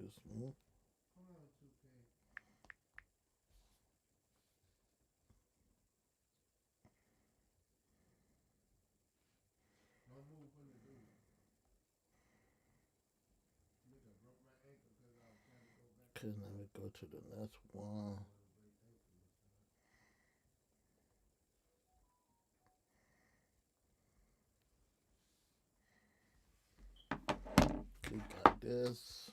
this one. Okay, let me go to the next one. We got this.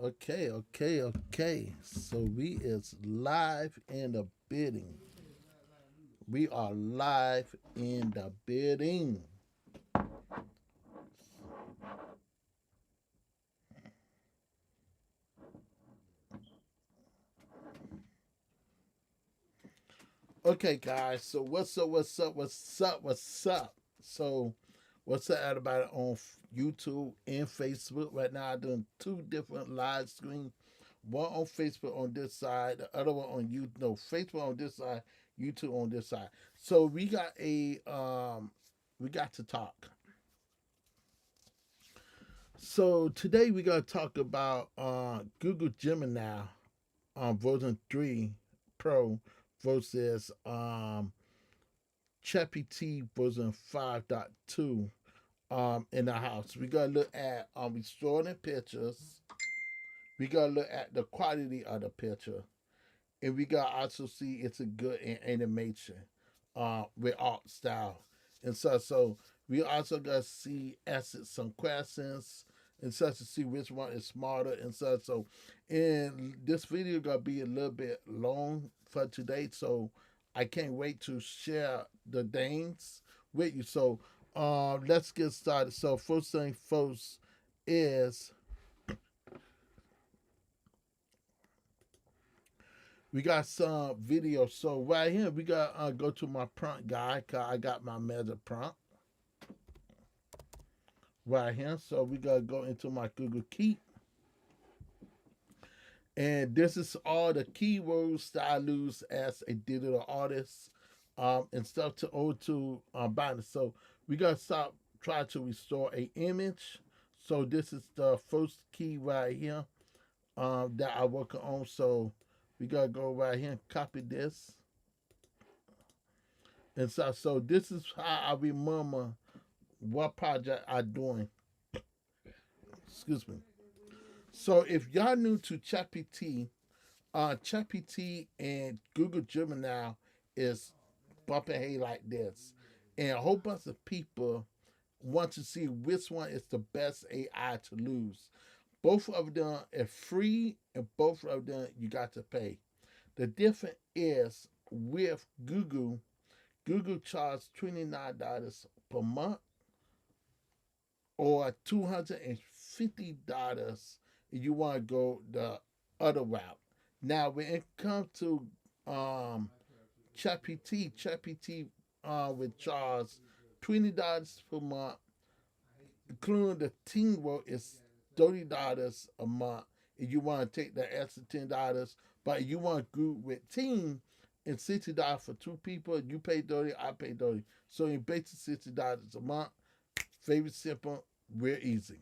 Okay, okay, okay. So we is live in the bidding. We are live in the bidding. Okay, guys. So what's up? What's up? What's up? What's up? So what's up, everybody on YouTube and Facebook? Right now, I'm doing two different live streams. One on Facebook on this side, the other one on YouTube. No, Facebook on this side, YouTube on this side. So we got to talk. So today we gonna talk about Google Gemini version 3 Pro versus Chatgpt version 5.2 in the house. We gotta look at restoring the pictures. We gotta look at the quality of the picture, and we gotta also see it's a good animation with art style and so we also gotta see ask it some questions and such to see which one is smarter and such. So and this video gonna be a little bit long for today, so I can't wait to share the things with you. So let's get started. So first thing first is we got some video. So right here, we got go to my prompt guy. Cause I got my meta prompt right here. So we gotta go into my Google Keep, and this is all the keywords that I use as a digital artist, and stuff to owe to bind. So we gotta stop try to restore a image. So this is the first key right here that I work on. So we gotta go right here and copy this. And so this is how I remember what project I doing. Excuse me. So if y'all new to ChatGPT, ChatGPT and Google Gemini is bumping hay like this, and a whole bunch of people want to see which one is the best AI to lose. Both of them are free, and both of them you got to pay. The difference is with Google. Google charges $29 per month or $250 if you want to go the other route. Now, when it comes to um, ChatGPT would charge $20 per month, including the teamwork is $30 a month. If you want to take the extra $10, but if you want to group with team, it's $60 for two people. You pay 30, I pay 30. So in basic $60 a month. Very simple, real easy.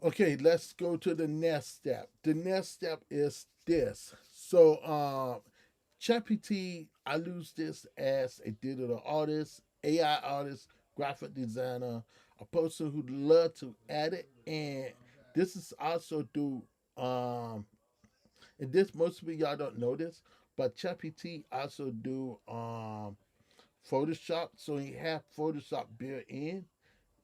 Okay, let's go to the next step. The next step is this. So ChatGPT, I use this as a digital artist, AI artist, graphic designer, a person who love to edit, and this is also do and this most of y'all don't know this, but ChatGPT also do Photoshop, so he have Photoshop built in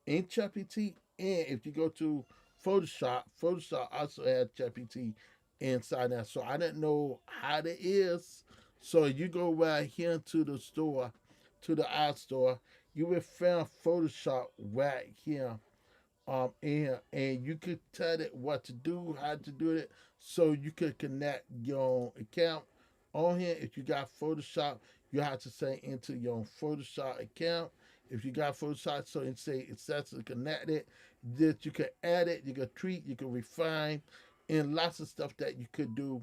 ChatGPT, and if you go to Photoshop also has ChatGPT inside that. So I didn't know how that is. So you go right here to the store, to the app store, you will find Photoshop right here. And you could tell it what to do, how to do it, so you could connect your account on here. If you got Photoshop, you have to say into your Photoshop account, If you got Photoshop, so and say it's successfully connected, that you can edit, you can treat, you can refine, and lots of stuff that you could do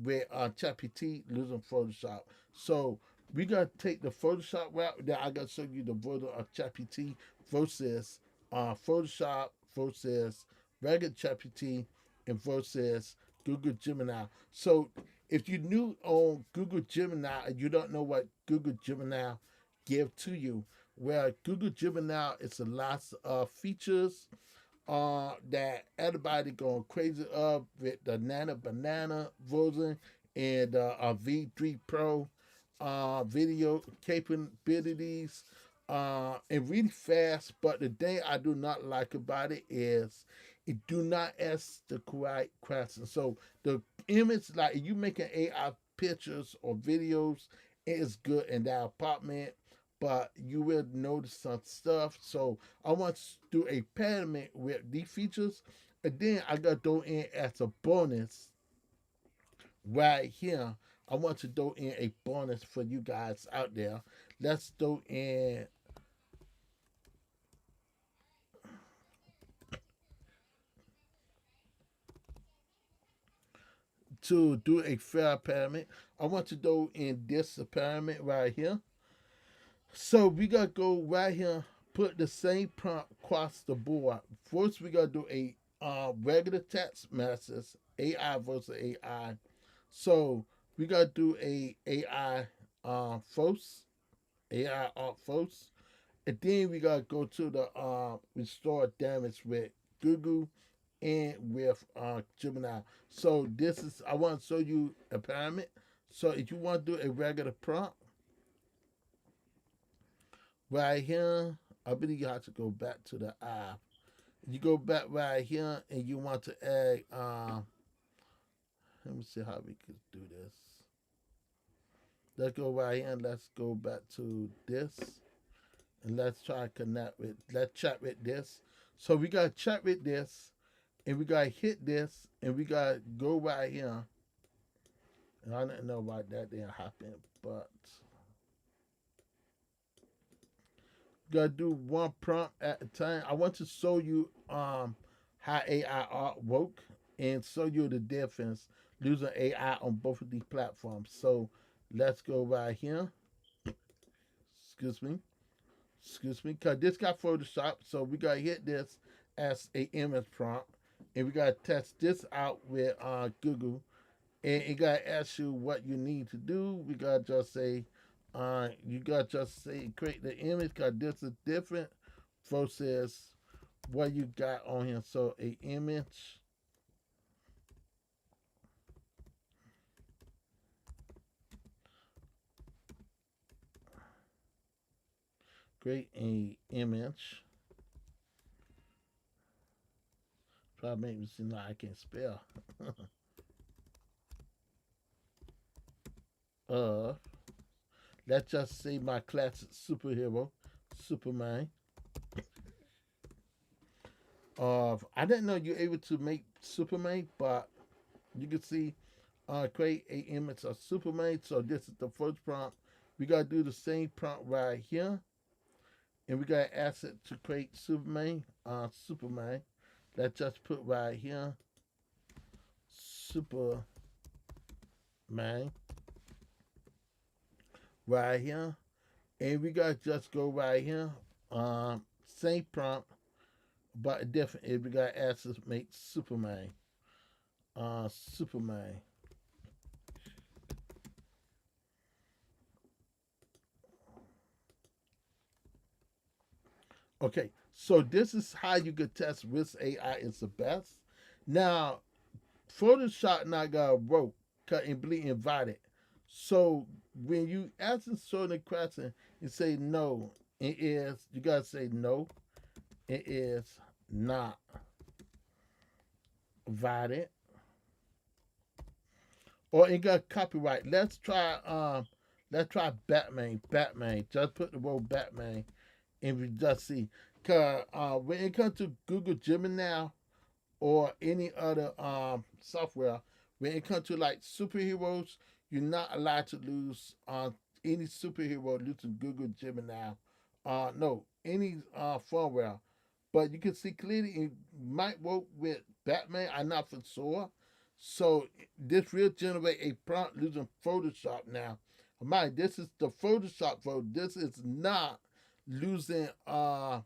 with ChatGPT using Photoshop. So we gotta take the Photoshop route. Then I gotta show you the version of ChatGPT versus Photoshop versus regular ChatGPT and versus Google Gemini. So if you new on Google Gemini and you don't know what Google Gemini give to you, well, Google Gemini is a lot of features that everybody going crazy of with the Nana Banana version and V3 Pro video capabilities and really fast. But the thing I do not like about it is it do not ask the correct question. So the image, like you making AI pictures or videos, it is good in that apartment, but you will notice some stuff. So I want to do a pattern with these features, and then I got to throw in as a bonus right here. I want to throw in a bonus for you guys out there. Let's throw in to do a fair pyramid. I want to throw in this pyramid right here. So we gotta go right here, put the same prompt across the board. First, we gotta do a regular text message, AI versus AI. So we gotta do a AI first, AI art first, and then we gotta go to the restore damage with Google and with Gemini. So this is I want to show you a pyramid. So if you want to do a regular prompt right here, I believe you have to go back to the app. You go back right here and you want to add let me see how we could do this. Let's go right here and let's go back to this and let's try to connect with let's chat with this. So we gotta chat with this and we gotta hit this and we gotta go right here. And I don't know why that didn't happen, but gotta do one prompt at a time. I want to show you how AI art work and show you the difference using AI on both of these platforms. So let's go right here. Excuse me. Excuse me. Cause this got Photoshop, so we gotta hit this as a image prompt. And we gotta test this out with Google. And it gotta ask you what you need to do. We gotta just say you gotta just say create the image because this is different versus what you got on here. So a image, create a image. Probably make me seem like I can spell. uh, let's just say my classic superhero, Superman. I didn't know you're able to make Superman, but you can see create a image of Superman. So this is the first prompt. We gotta do the same prompt right here, and we gotta ask it to create Superman. Superman. Let's just put right here, Superman, right here, and we gotta just go right here. Same prompt, but different. We gotta ask it to make Superman. Superman. Okay, so this is how you could test which AI is the best. Now, Photoshop not got work, cut and bleed invited. So when you ask a certain question, you say no. It is you gotta say no. It is not invited, or it got copyright. Let's try Batman. Batman. Just put the word Batman and we just see. Cause when it comes to Google Gemini or any other software, when it comes to like superheroes, you're not allowed to lose any superhero using Google Gemini no, any firmware. But you can see clearly it might work with Batman. I'm not for sure. So this will generate a prompt using Photoshop now. Mind, this is the Photoshop photo. This is not using the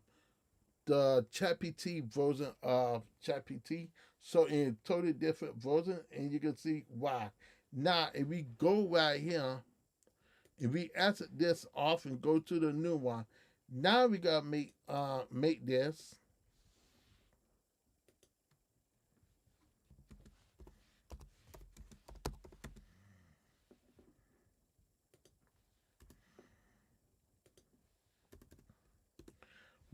ChatGPT version of ChatGPT. So in totally different version, and you can see why. Now, if we go right here, if we exit this off and go to the new one, now we gotta make this.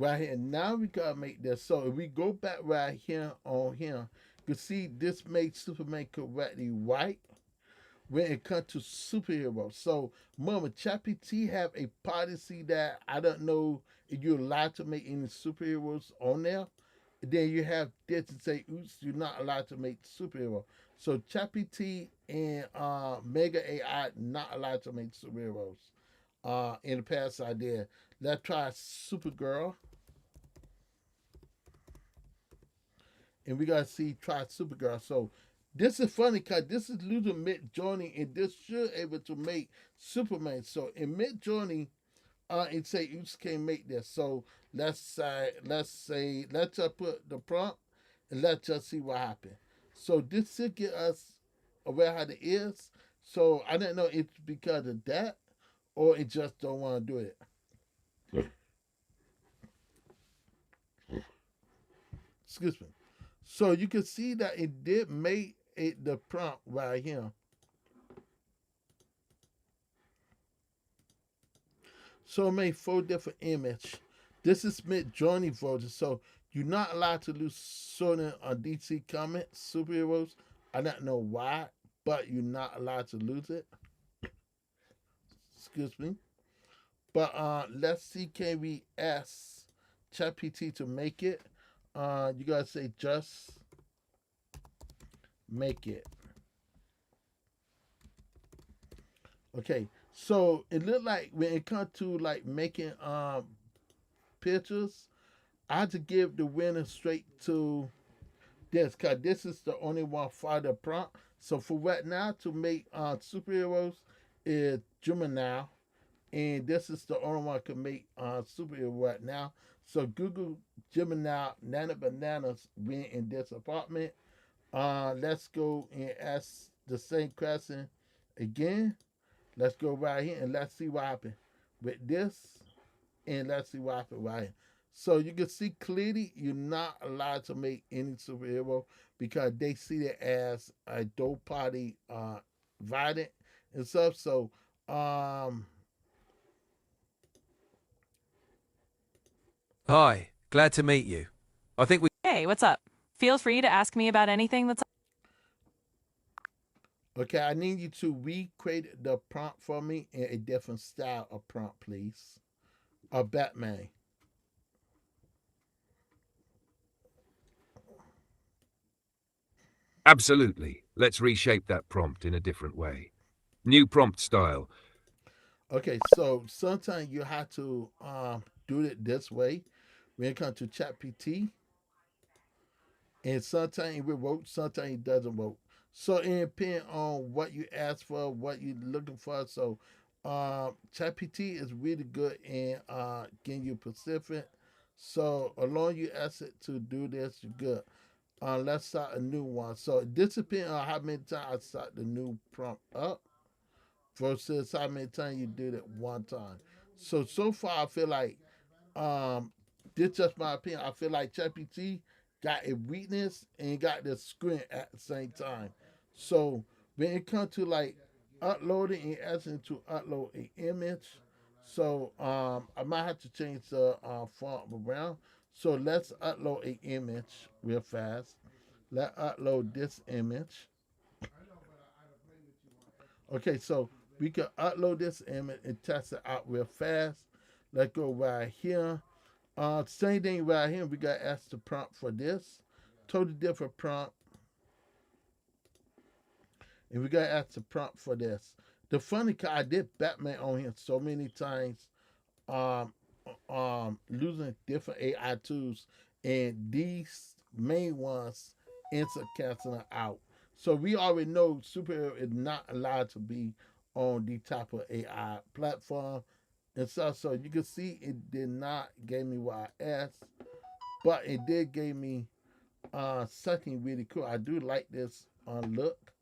Right here. Now we gotta make this. So if we go back right here on here, you can see this made Superman correctly white when it comes to superheroes. So remember, ChatGPT have a policy that I don't know if you're allowed to make any superheroes on there. Then you have this to say, oops, you're not allowed to make superhero. So ChatGPT and Mega AI not allowed to make superheroes. In the past I did. Let's try Supergirl. And we gotta see try Supergirl. So this is funny because this is losing Mid Journey, and this should able to make Superman. So in Mid Journey, it say you just can't make this. So let's just put the prompt and let's just see what happens. So this should get us aware how it is. So I don't know if it's because of that or it just don't want to do it. Excuse me. So you can see that it did make it the prompt right here. So it made four different image. This is Mid Journey version. So you're not allowed to use certain DC Comics superheroes. I don't know why, but you're not allowed to lose it. Excuse me. But let's see, can we ask ChatGPT to make it? You gotta say just make it. Okay. So it looked like when it comes to like making pictures, I had to give the winner straight to this because this is the only one for the prompt. So for right now to make superheroes is Gemini, and this is the only one can make superhero right now. So Google Gemini Nana Bananas win in this apartment. Let's go and ask the same question again. Let's go right here and let's see what happens with this, and let's see what happens right here. So you can see clearly you're not allowed to make any superhero because they see it as a third party violent and stuff. So um Hi, glad to meet you. I think we Hey, what's up? Feel free to ask me about anything that's okay, I need you to recreate the prompt for me in a different style of prompt, please. A Batman. Absolutely. Let's reshape that prompt in a different way. New prompt style. Okay, so sometimes you have to do it this way when it comes to ChatGPT, and sometimes it will work, sometimes it doesn't work. So it depends on what you ask for, what you're looking for. So ChatGPT is really good in getting you specific. So along you ask it to do this, you're good. Let's start a new one. So this depends on how many times I start the new prompt up versus how many times you did it one time. So far I feel like um this just my opinion. I feel like ChatGPT got a weakness and got the screen at the same time. So when it comes to like uploading and asking to upload an image, so I might have to change the font around. So let's upload an image real fast. Let's upload this image. Okay, so we can upload this image and test it out real fast. Let's go right here. Same thing right here. We got to ask the prompt for this. Totally different prompt. And we got to ask the prompt for this. The funny cause I did Batman on here so many times um, using different AI tools, and these main ones instant canceling out. So we already know superhero is not allowed to be on the type of AI platform and stuff. So you can see it did not give me what I asked, but it did give me something really cool. I do like this look,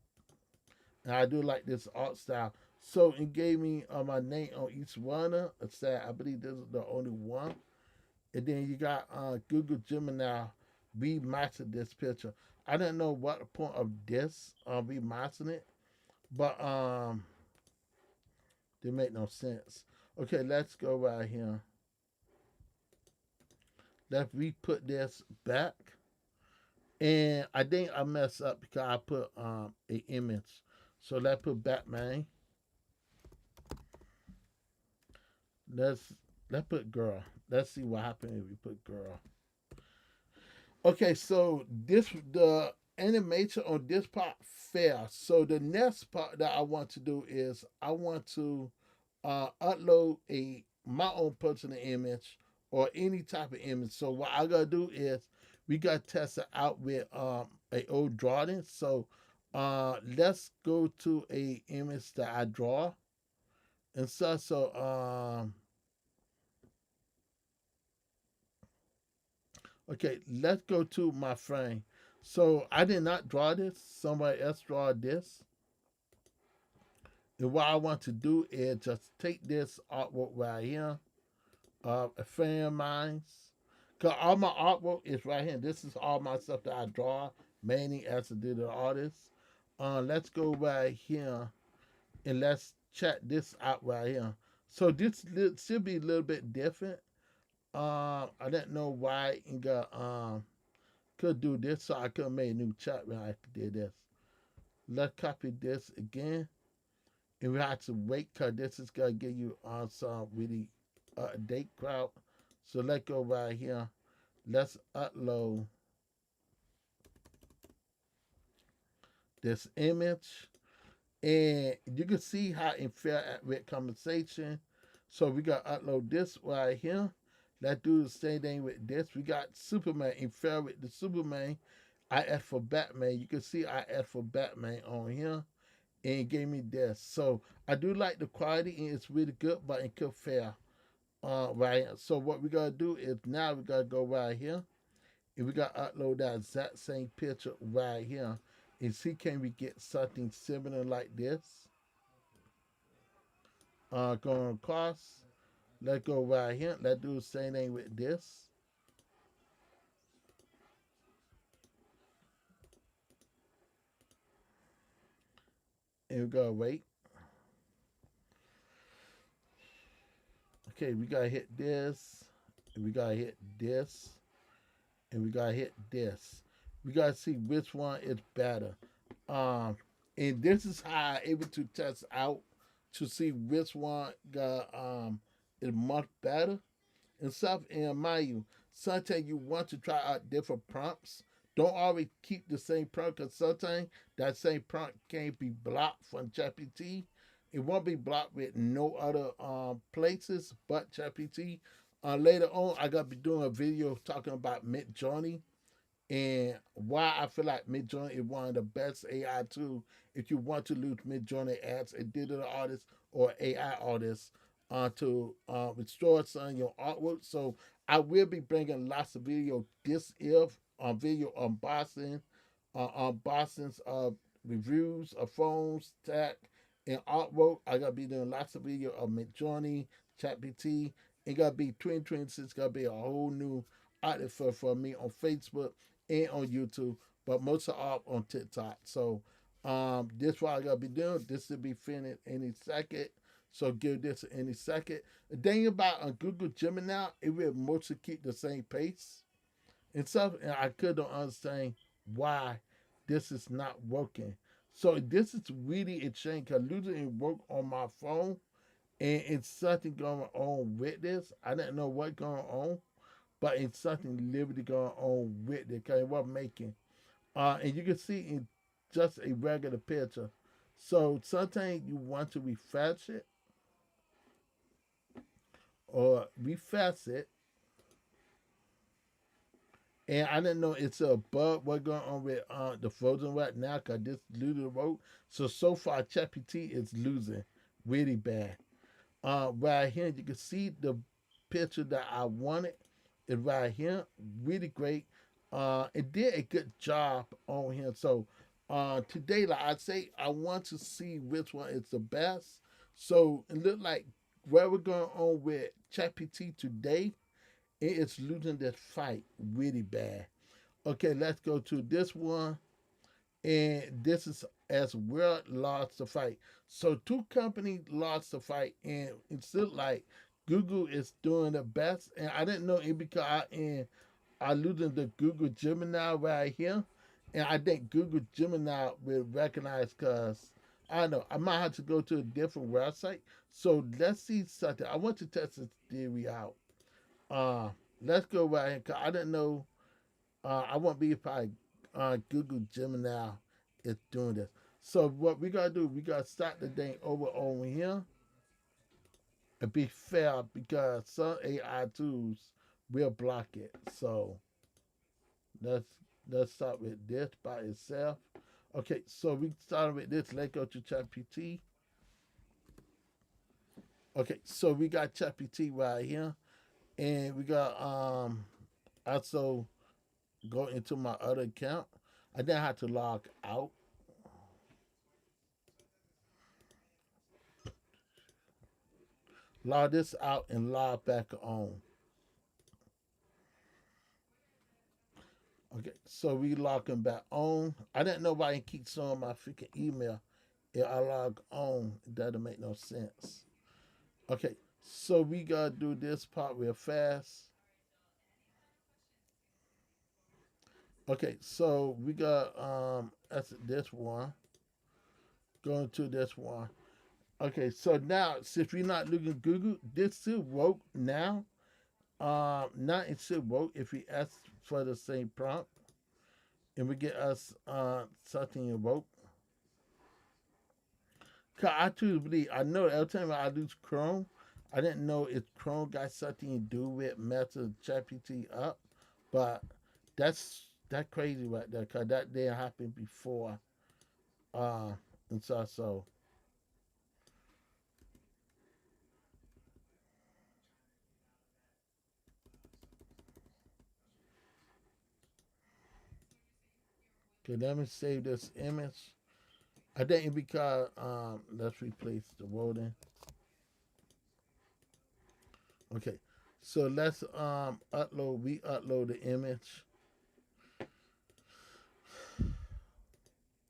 and I do like this art style. So it gave me my name on each one. I believe this is the only one. And then you got Google Gemini remastered this picture. I didn't know what the point of this remastering it, but it make no sense. Okay, let's go right here. Let's re-put this back. And I think I messed up because I put an image. So let's put Batman. Let's let's put girl. Let's see what happens if we put girl. Okay, so this the animation on this part fair. So the next part that I want to do is I want to upload a my own personal image or any type of image. So what I gotta do is we gotta test it out with a old drawing. So let's go to a image that I draw and so okay, let's go to my frame. So I did not draw this. Somebody else draw this. And what I want to do is just take this artwork right here, a friend of mine's. Cause all my artwork is right here. This is all my stuff that I draw, mainly as a digital artist. Let's go right here and let's check this out right here. So this should be a little bit different. I didn't know why it got could do this, so I could have made a new chat when I did this. Let's copy this again. And we have to wait because this is going to give you on some really date crowd. So let's go right here. Let's upload this image. And you can see how in fair with conversation. So we got to upload this right here. Let's do the same thing with this. We got Superman in fair with the Superman. I asked for Batman. You can see I asked for Batman on here. And it gave me this. So I do like the quality and it's really good, but it could fail. Right. So what we gotta do is now we gotta go right here and we gotta upload that exact same picture right here and see can we get something similar like this. Going across. Let's go right here. Let's do the same thing with this. And we gotta wait. Okay, we gotta hit this. And we gotta hit this. And we gotta hit this. We gotta see which one is better. Um, and this is how I'm able to test out to see which one got is much better and stuff. And mind you, sometimes you want to try out different prompts. Don't always keep the same prompt because sometimes that same prompt can't be blocked from ChatGPT. It won't be blocked with no other places but ChatGPT. Later on, I gotta be doing a video talking about Midjourney and why I feel like Midjourney is one of the best AI tools if you want to use Midjourney as a digital artist or AI artist to restore some of your artwork. So I will be bringing lots of video this if video unboxings of reviews of phones, tech, and artwork. I gotta be doing lots of video of Midjourney, ChatGPT. It gotta be 2026. Gotta be a whole new outlet for me on Facebook and on YouTube, but most of all on TikTok. So this what I gotta be doing. This will be finished any second. So give this any second. The thing about Google Gemini, it will mostly keep the same pace and stuff. And I couldn't understand why this is not working. So this is really a shame because losing it work on my phone and it's something going on with this. I didn't know what going on, but it's something literally going on with it because it was making. And you can see in just a regular picture. So sometimes you want to refresh it or refresh it. And I didn't know it's a bug. What's going on with the frozen right now? Cause this losing road. So far, ChatGPT is losing really bad. Right here you can see the picture that I wanted. Is right here, really great. It did a good job on here. So today, like I say, I want to see which one is the best. So it looked like where we're going on with ChatGPT today, it is losing this fight really bad. Okay, let's go to this one. And this is as well lost the fight. So two companies lost the fight, and it's still like Google is doing the best. And I didn't know it because I losing the Google Gemini right here, and I think Google Gemini will recognize because I don't know I might have to go to a different website. So let's see something. I want to test this theory out. Uh, let's go right here because I didn't know I won't be if I Google Gemini is doing this. So what we gotta do, we gotta start the thing over here and be fair because some AI tools will block it. So let's let's start with this by itself. Okay, so we started with this. Let's go to ChatGPT. Okay, so we got ChatGPT right here, and we got also go into my other account. I then have to log out. Log this out and log back on. Okay, so we logging back on. I didn't know why I keep showing my freaking email. If I log on, it doesn't make no sense. Okay, so we gotta do this part real fast. Okay, so we got that's this one. Going to this one. Okay, so now since we're not looking at Google, this still work now. Now it should work if we ask for the same prompt and we get us something in work. Cause I truly believe I know every time I use Chrome, I didn't know if Chrome got something to do with messing ChatGPT up, but that crazy right there. Cause that didn't happen before, uh, and so. Okay, let me save this image. I think because let's replace the wording. Okay, so let's upload. We upload the image.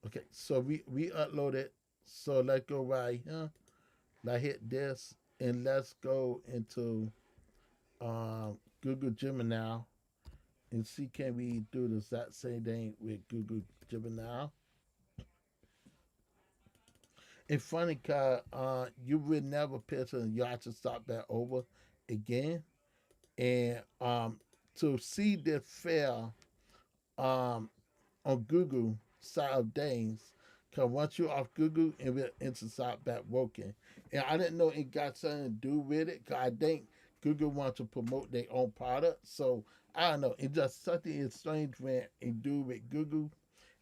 Okay, so we upload it. So let's go right here. Let's hit this and let's go into Google Gemini and see can we do the exact same thing with Google Gemini. It's funny cause you would never pitch and you have to start back over again. And to see this fail um on Google side of things, cause once you're off Google, it will start back working. And I didn't know it got something to do with it, cause I think Google wants to promote their own product. So I don't know. It's just something is strange when it do with Google,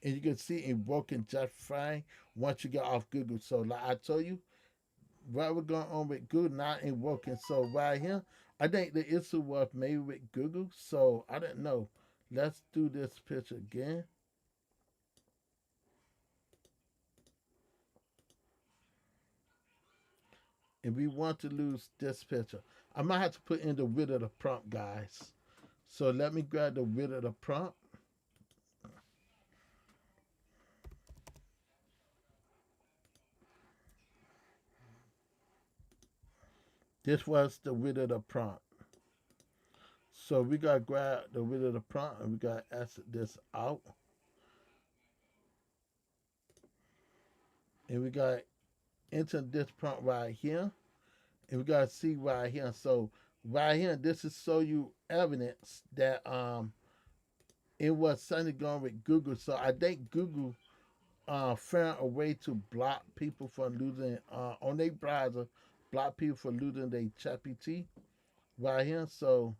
and you can see it working just fine once you get off Google. So like I told you, what we're going on with Google now ain't working. So right here, I think the issue was maybe with Google. So I don't know. Let's do this picture again. And we want to lose this picture. I might have to put in the width of the prompt, guys. So let me grab the width of the prompt. This was the width of the prompt. So we gotta grab the width of the prompt and we gotta exit this out. And we gotta enter this prompt right here. And we gotta see right here. So right here, this is show you evidence that it was something going with Google. So I think Google found a way to block people from losing on their browser, block people from losing their ChatGPT. right here. So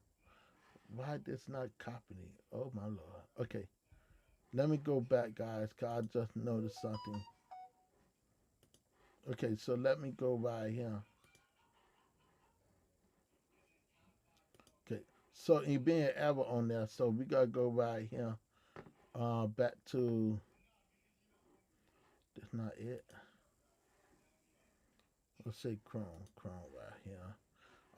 why this not copying? Oh my lord. Okay, let me go back, guys, cause I just noticed something. Okay, so let me go right here. Okay, so it being ever on there, so we gotta go right here. Back to that's not it. Let's say Chrome right here.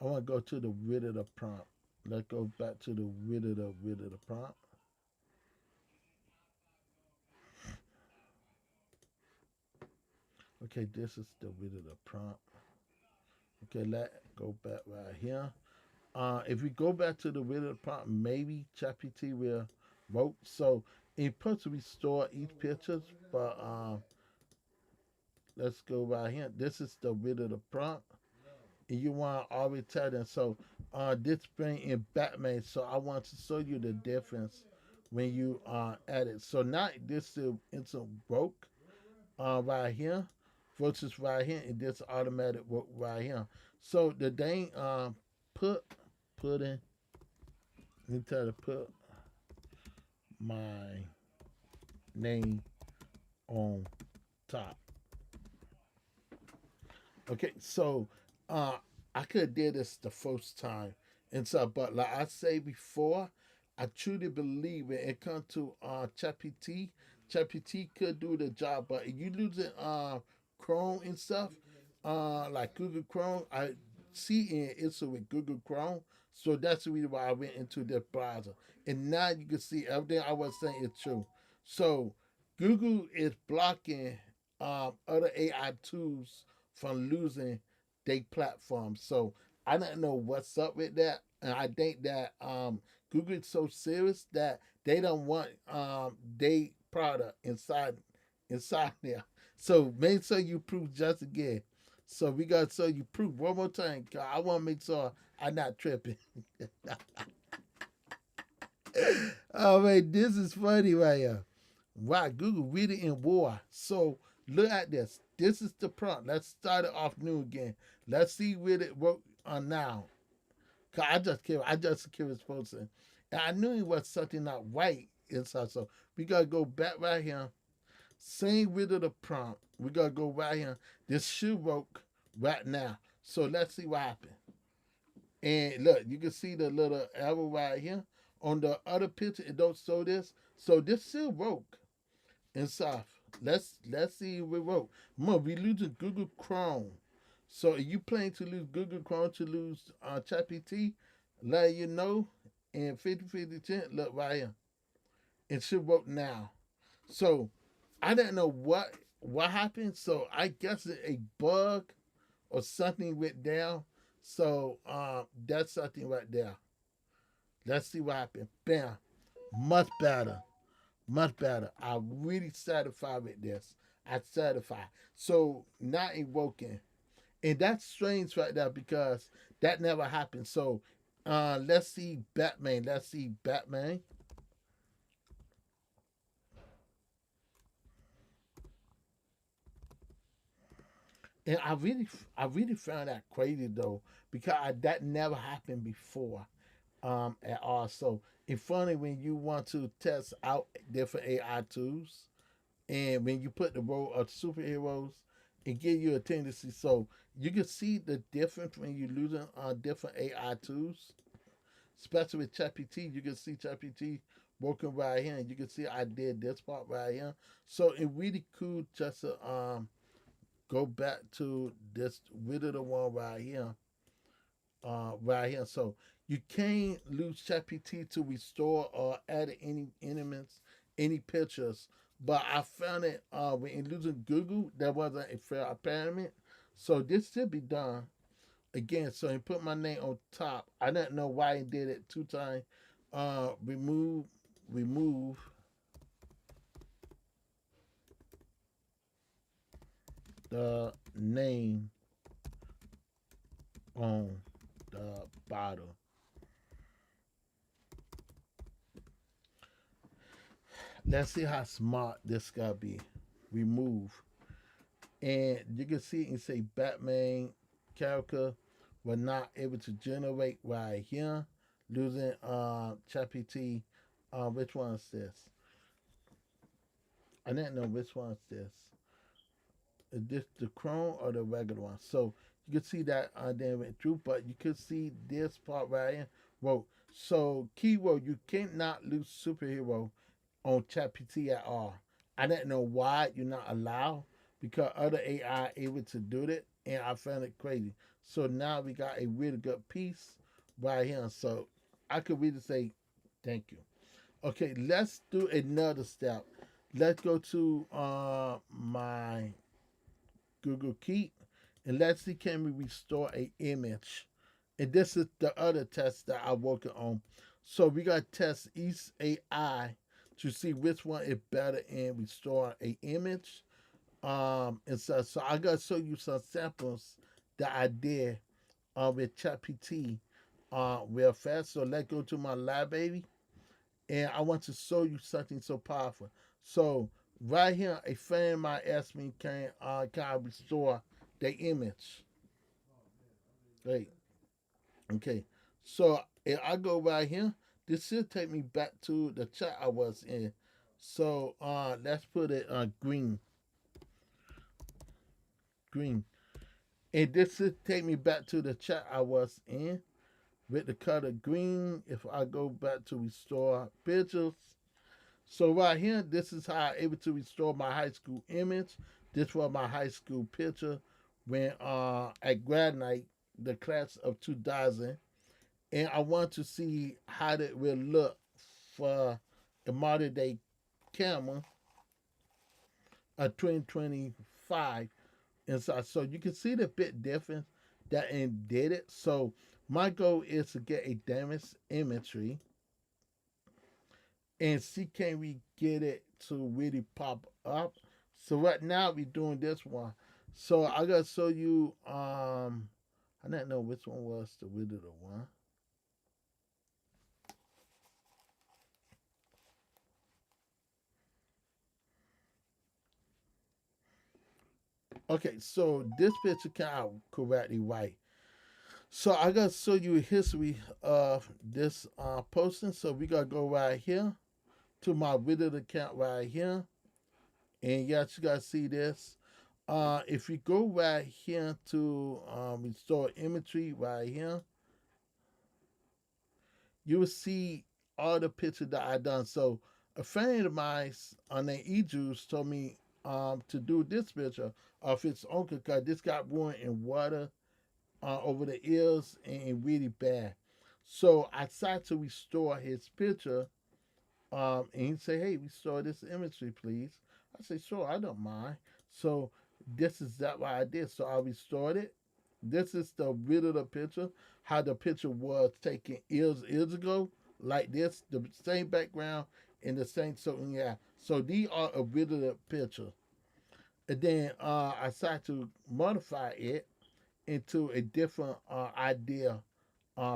I want to go to the rid of the prompt. Let's go back to the rid of the prompt. Okay, this is the rid of the prompt. Okay, let go back right here. If we go back to the rid of the prompt, maybe ChatGPT will vote. So it's supposed to restore each picture, but let's go right here. This is the rid of the prompt. And you want to always tell them. So this bring in Batman. So I want to show you the difference when you edit. So now this is instant broke right here versus right here, and this automatic work right here. So the thing put in. Let me tell you put my name on top. Okay, so uh I could have did this the first time and so but like I say before, I truly believe when it comes to ChatGPT, ChatGPT could do the job, but if you losing Chrome and stuff, like Google Chrome, I see an issue with Google Chrome. So that's the reason why I went into the browser. And now you can see everything I was saying is true. So Google is blocking other AI tools from losing their platform. So I don't know what's up with that. And I think that Google is so serious that they don't want their product inside there. So make sure you prove just again. So we got so you prove one more time. 'Cause I want to make sure I'm not tripping. Oh man, this is funny right here. Wow, Google really in war. So look at this. This is the prompt. Let's start it off new again. Let's see where it work on now. Cause I just curious person. And I knew it was something not right inside. So we gotta go back right here. Same with the prompt. We gotta go right here. This should work right now. So let's see what happens. And look, you can see the little arrow right here. On the other picture, it don't show this. So this still work inside. Let's see if it work. Remember, we losing Google Chrome. So if you plan to lose Google Chrome to lose ChatGPT, let you know. And 50 chance, look right here. It should work now. So I don't know what happened. So I guess it's a bug or something went down. So that's something right there. Let's see what happened. Bam. Much better. Much better. I'm really satisfied with this. I'm satisfied. So not invoking. And that's strange right there because that never happened. So let's see Batman. Let's see Batman. And I really found that crazy though because that never happened before at all. So it's funny when you want to test out different AI tools, and when you put the role of superheroes, it gives you a tendency. So you can see the difference when you're using different AI tools, especially with ChatGPT. You can see ChatGPT working right here, and you can see I did this part right here. So it really cool just to go back to this rid of the one right here, right here. So you can't lose ChatGPT to restore or add any elements, any pictures. But I found it when in losing Google, there wasn't a fair apparent. So this should be done again. So he put my name on top. I didn't know why he did it two times. Remove the name on the bottom. Let's see how smart this gotta be. Remove. And you can see and say Batman character were not able to generate right here, using ChatGPT. Which one is this? I didn't know which one is this. Is this the Chrome or the regular one? So you can see that then went through, but you could see this part right here. Well, so keyword, you cannot lose superhero on ChatGPT at all. I didn't know why you're not allowed because other AI able to do that, and I found it crazy. So now we got a really good piece right here. So I could really say thank you. Okay, let's do another step. Let's go to my Google Keep and let's see can we restore a image. And this is the other test that I'm working on. So we got to test each AI to see which one is better in restore a image. And so I gotta show you some samples that I did with ChatGPT real fast. So let's go to my library, and I want to show you something so powerful. So right here, a fan might ask me, can I restore the image? Right. Okay. So if I go right here, this should take me back to the chat I was in. So let's put it green. Green. And this should take me back to the chat I was in with the color green. If I go back to restore pictures. So right here, this is how I'm able to restore my high school image. This was my high school picture when at grad night, the class of 2000. And I want to see how that will look for a modern day camera of 2025 inside. So you can see the bit difference that and did it. So my goal is to get a damaged imagery and see can we get it to really pop up. So right now we're doing this one. So I gotta show you I didn't know which one was the Wizard of one. Okay, so this picture came out correctly right. So I gotta show you a history of this posting. So we gotta go right here to my Wizard account right here. And yes, you gotta see this. If you go right here to restore imagery right here, you will see all the pictures that I done. So a friend of mine on the Ejus told me to do this picture of its uncle because this got ruined in water over the ears and really bad. So I decided to restore his picture. And he said, "Hey, restore this imagery, please." I said, "Sure, I don't mind." So this is that what I did. So I restored it. This is the rid of the picture, how the picture was taken years ago, like this, the same background and the same. So yeah, so these are a rid of the picture. And then I decided to modify it into a different idea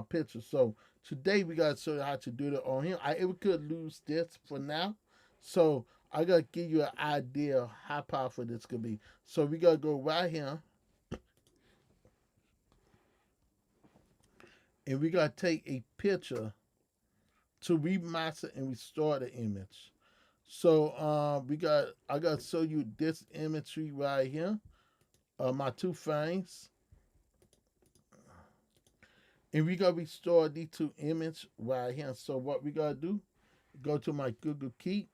picture. So today we gotta show you how to do that on here. I ever could lose this for now. So I gotta give you an idea how powerful this could be. So we gotta go right here and we gotta take a picture to remaster and restore the image. So I gotta show you this imagery right here. My two frames. And we gotta restore these two images right here. So what we gotta do, go to my Google Keep.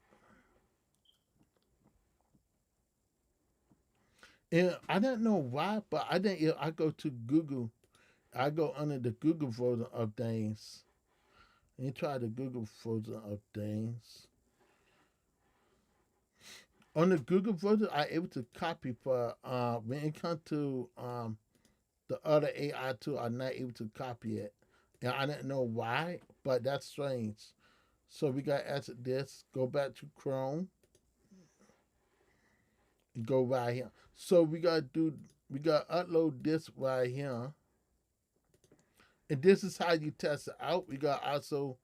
And I don't know why, but I didn't. I go to Google. I go under the Google folder of things. And try the Google folder of things. On the Google folder, I able to copy, but when it comes to the other AI tool, I'm not able to copy it. And I didn't know why, but that's strange. So we got to exit this. Go back to Chrome. Go right here. So we got to do. We got to upload this right here. And this is how you test it out. We got also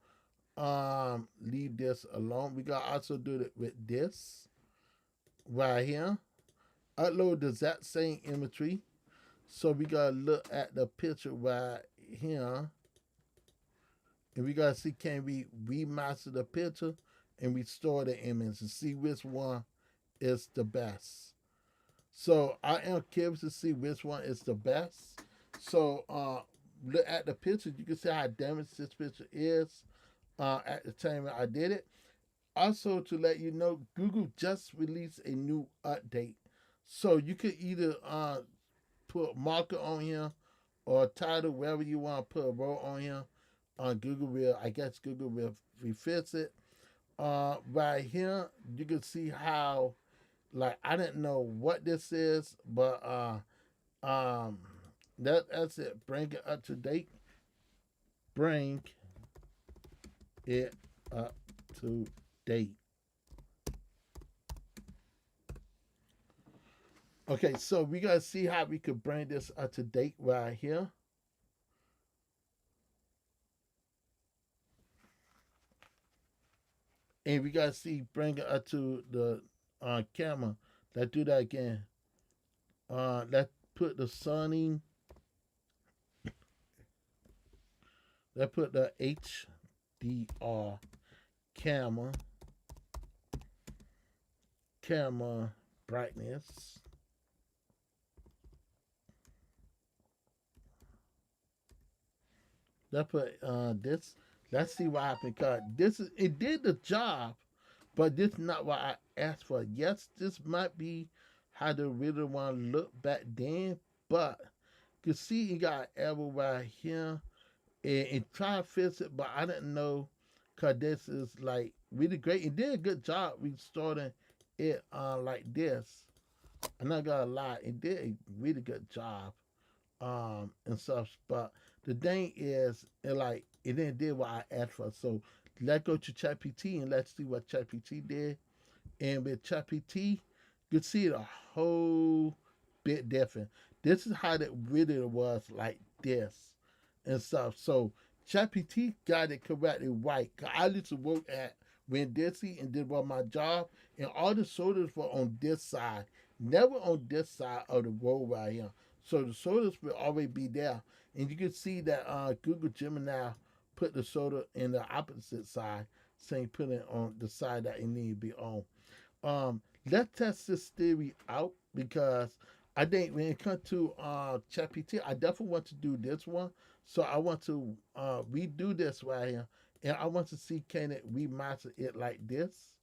leave this alone. We got also do it with this right here. Upload the exact same imagery. So we gotta look at the picture right here, and we gotta see can we remaster the picture and restore the image and see which one is the best. So I am curious to see which one is the best. So look at the picture. You can see how damaged this picture is at the time I did it. Also, to let you know, Google just released a new update. So you could either put marker on here or title, wherever you want to put a row on here. On Google will, I guess Google will refix it. Right here, you can see how, like, I didn't know what this is, but um, that's it. Bring it up to date. Bring it up to date. Okay, so we gotta see how we could bring this up to date right here. And we gotta see bring it up to the camera. Let's do that again. Let's put the sunning. Let's put the HDR camera brightness. Let's put this. Let's see what happened. Cause this is it did the job, but this is not what I asked for. Yes, this might be how the original one looked back then, but you see you got an error right here and try to fix it, but I didn't know because this is like really great. It did a good job restoring it like this. I'm not gonna lie, it did a really good job and stuff. But the thing is, it didn't do what I asked for. So let's go to ChatGPT and let's see what ChatGPT did. And with ChatGPT, you can see it a whole bit different. This is how it really was like this and stuff. So ChatGPT got it correctly right. 'Cause I used to work at Winn-Dixie and did well my job, and all the sodas were on this side, never on this side of the road right here. So the sodas will always be there, and you can see that Google Gemini put the soda in the opposite side, saying put it on the side that it need to be on. Let's test this theory out because I think when it comes to ChatGPT, I definitely want to do this one. So I want to redo this right here, and I want to see can it remaster it like this,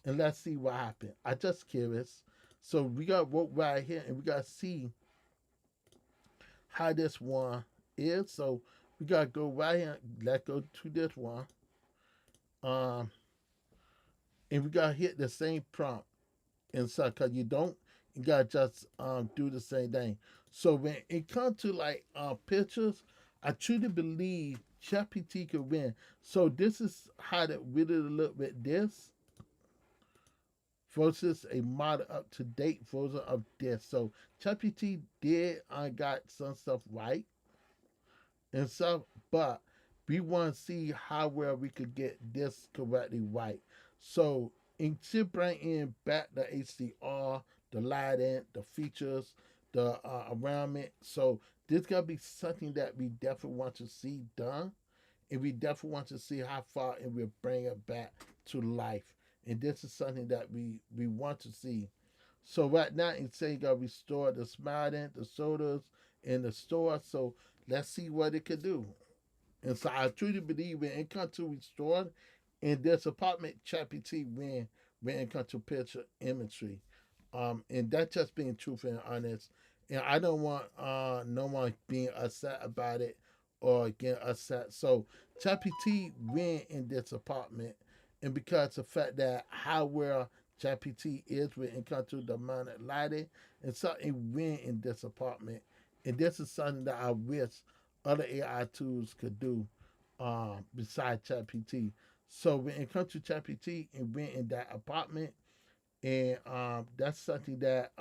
and let's see what happens. I just curious. So we got work right here, and we got to see how this one is. So we got to go right here. Let's go to this one, um, and we got to hit the same prompt. And so because you gotta just do the same thing. So when it comes to like pictures, I truly believe ChatGPT could win. So this is how to really look with this versus a model up to date version of this. So ChatGPT did got some stuff right and stuff, but we want to see how well we could get this correctly right. So to bring in back the HDR, the lighting, the features, the around it. So this gotta be something that we definitely want to see done, and we definitely want to see how far it will bring it back to life. And this is something that we want to see. So right now it's saying gotta restore the smiling, the sodas in the store. So let's see what it could do. And so I truly believe when it comes to restoring in this apartment, ChatGPT when it comes to picture imagery. And that's just being truthful and honest. And I don't want no one being upset about it or getting upset. So ChatGPT win in this apartment, and because the fact that how well ChatGPT is when it comes to the amount of lighting, and something win in this apartment. And this is something that I wish other AI tools could do besides ChatGPT. So when it comes to ChatGPT and went in that apartment, and that's something that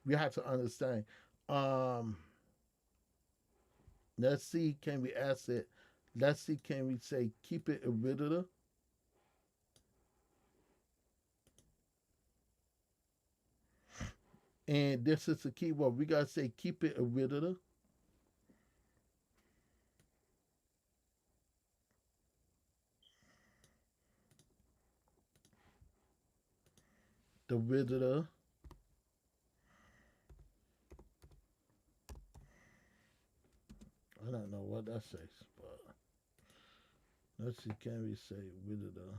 we have to understand. Um, let's see, can we ask it? Let's see, can we say keep it original? And this is the keyword. We gotta say keep it original. The original. I don't know what that says, but let's see. Can we say original?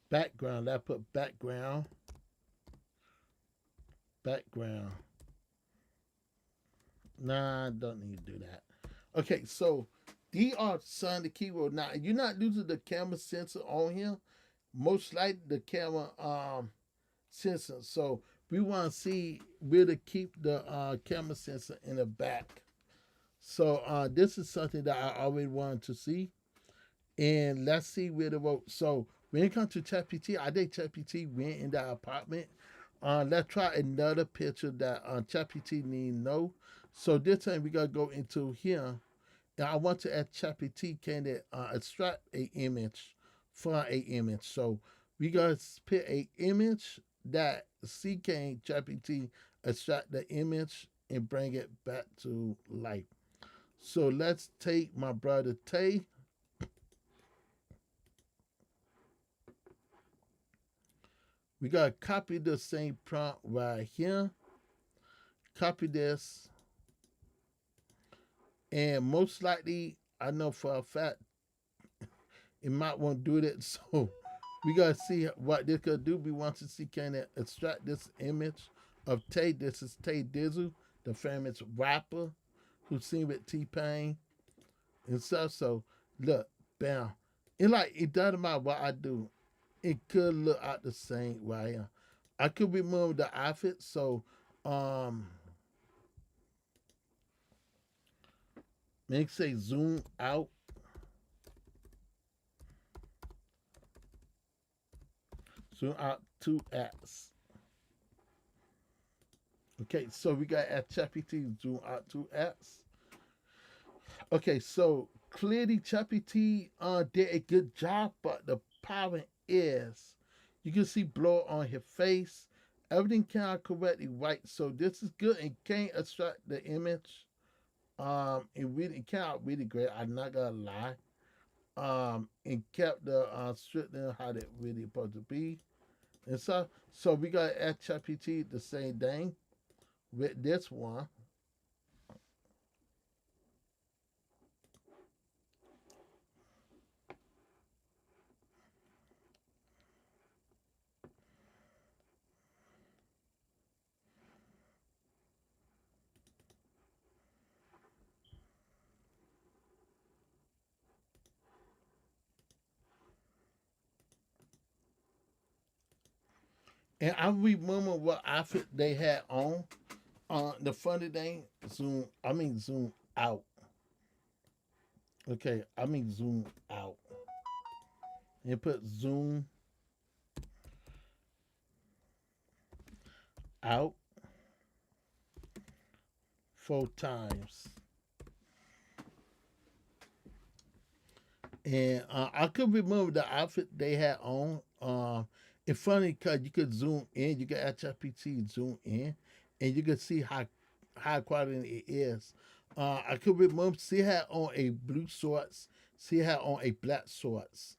Background. I put background. Background. Nah, I don't need to do that. Okay, so these are some of the keywords. Now you're not using the camera sensor on here. Most likely the camera sensor. So we want to see where to keep the camera sensor in the back. So this is something that I always wanted to see. And let's see where the vote. So when it comes to ChatGPT, I think ChatGPT went in that apartment. Let's try another picture that ChatGPT need to know. So this time we gotta go into here. And I want to add ChatGPT can it extract a image from a image. So we gotta pick a image that C can ChatGPT extract the image and bring it back to life. So let's take my brother Tay. We gotta copy the same prompt right here. Copy this, and most likely, I know for a fact, it might want to do that. So we gotta see what this could do. We want to see can it extract this image of Tay. This is Tay Dizzle, the famous rapper who sing with T Pain and stuff. So look, bam. It doesn't matter what I do. It could look out the same right here. I could remove the outfit, so um make say zoom out. Zoom out 2x. Okay, so we got at ChatGPT zoom out 2x. Okay, so clearly ChatGPT did a good job, but the problem is you can see blow on his face. Everything came out correctly right. So this is good and can't extract the image. It came out really great. I'm not gonna lie. And kept the strictly how it really supposed to be. And so we got at ChatGPT the same thing with this one. And I remember what outfit they had on. The funny thing, zoom out. Okay, zoom out. And put zoom out 4 times. And I could remember the outfit they had on. It's funny because you could zoom in, you could add ChatGPT zoom in, and you could see how high quality it is. I could remember, see had on a blue shorts, see had on a black shorts.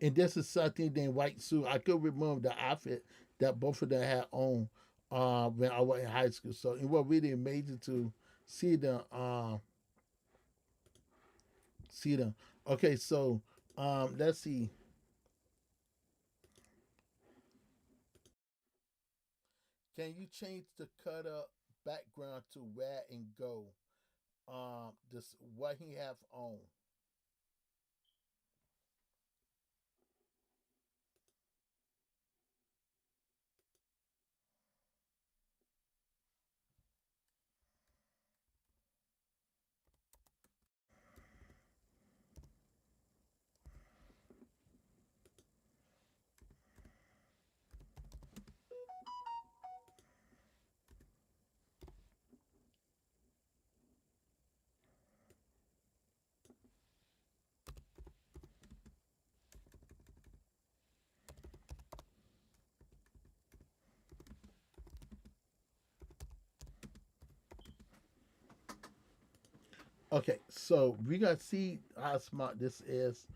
And this is something in white suit. I could remember the outfit that both of them had on when I was in high school. So it was really amazing to see them. See them. Okay, so let's see. Can you change the cut up background to red and gold? This what he have on. Okay, so we gotta see how smart this is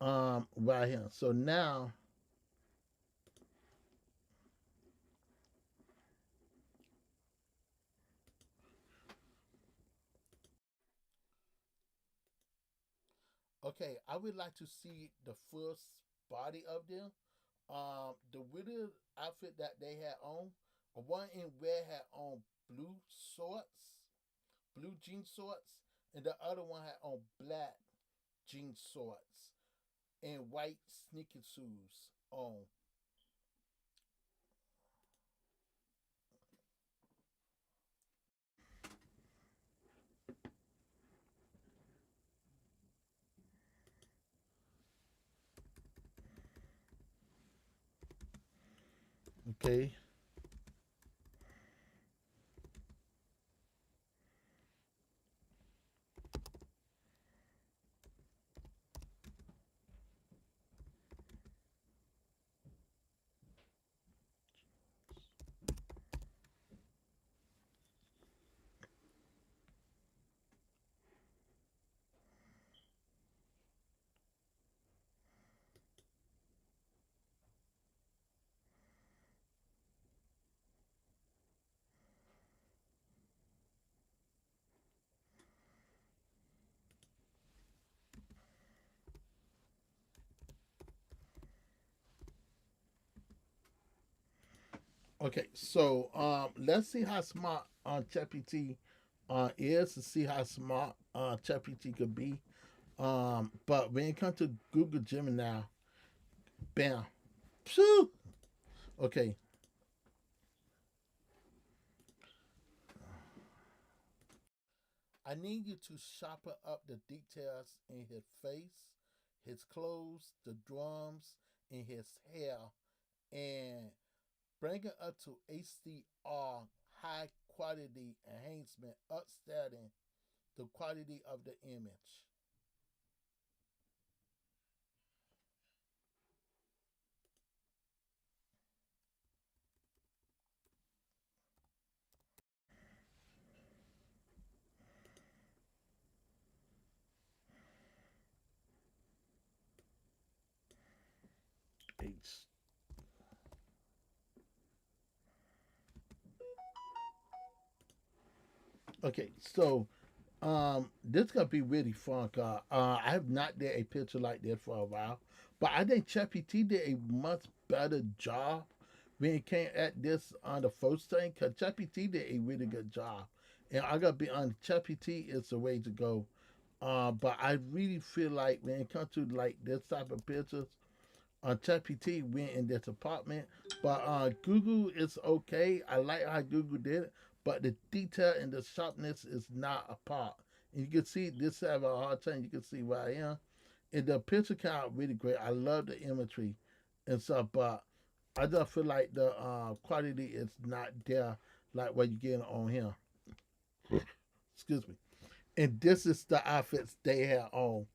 right here. So now, okay, I would like to see the first body of them. The widow outfit that they had on, one in red had on blue shorts, blue jean shorts, and the other one had on black jean shorts and white sneaker shoes on. Okay. Okay, so let's see how smart ChatGPT is to see how smart ChatGPT could be. But when it comes to Google Gemini, bam, phew. Okay, I need you to sharpen up the details in his face, his clothes, the drums, and his hair, and bring it up to HDR, high quality enhancement, upstanding the quality of the image. H. Okay, so this gonna be really fun. Cause I have not did a picture like this for a while, but I think ChatGPT did a much better job when it came at this on the first thing. Cause ChatGPT did a really good job, and I gotta be honest, ChatGPT is the way to go. But I really feel like when it comes to like this type of pictures, ChatGPT went in this apartment, but Google is okay. I like how Google did it, but the detail and the sharpness is not a part. And you can see this have a hard time. You can see where I am, and the picture count really great. I love the imagery and stuff, but I just feel like the quality is not there like what you get on here. Excuse me. And this is the outfits they have on.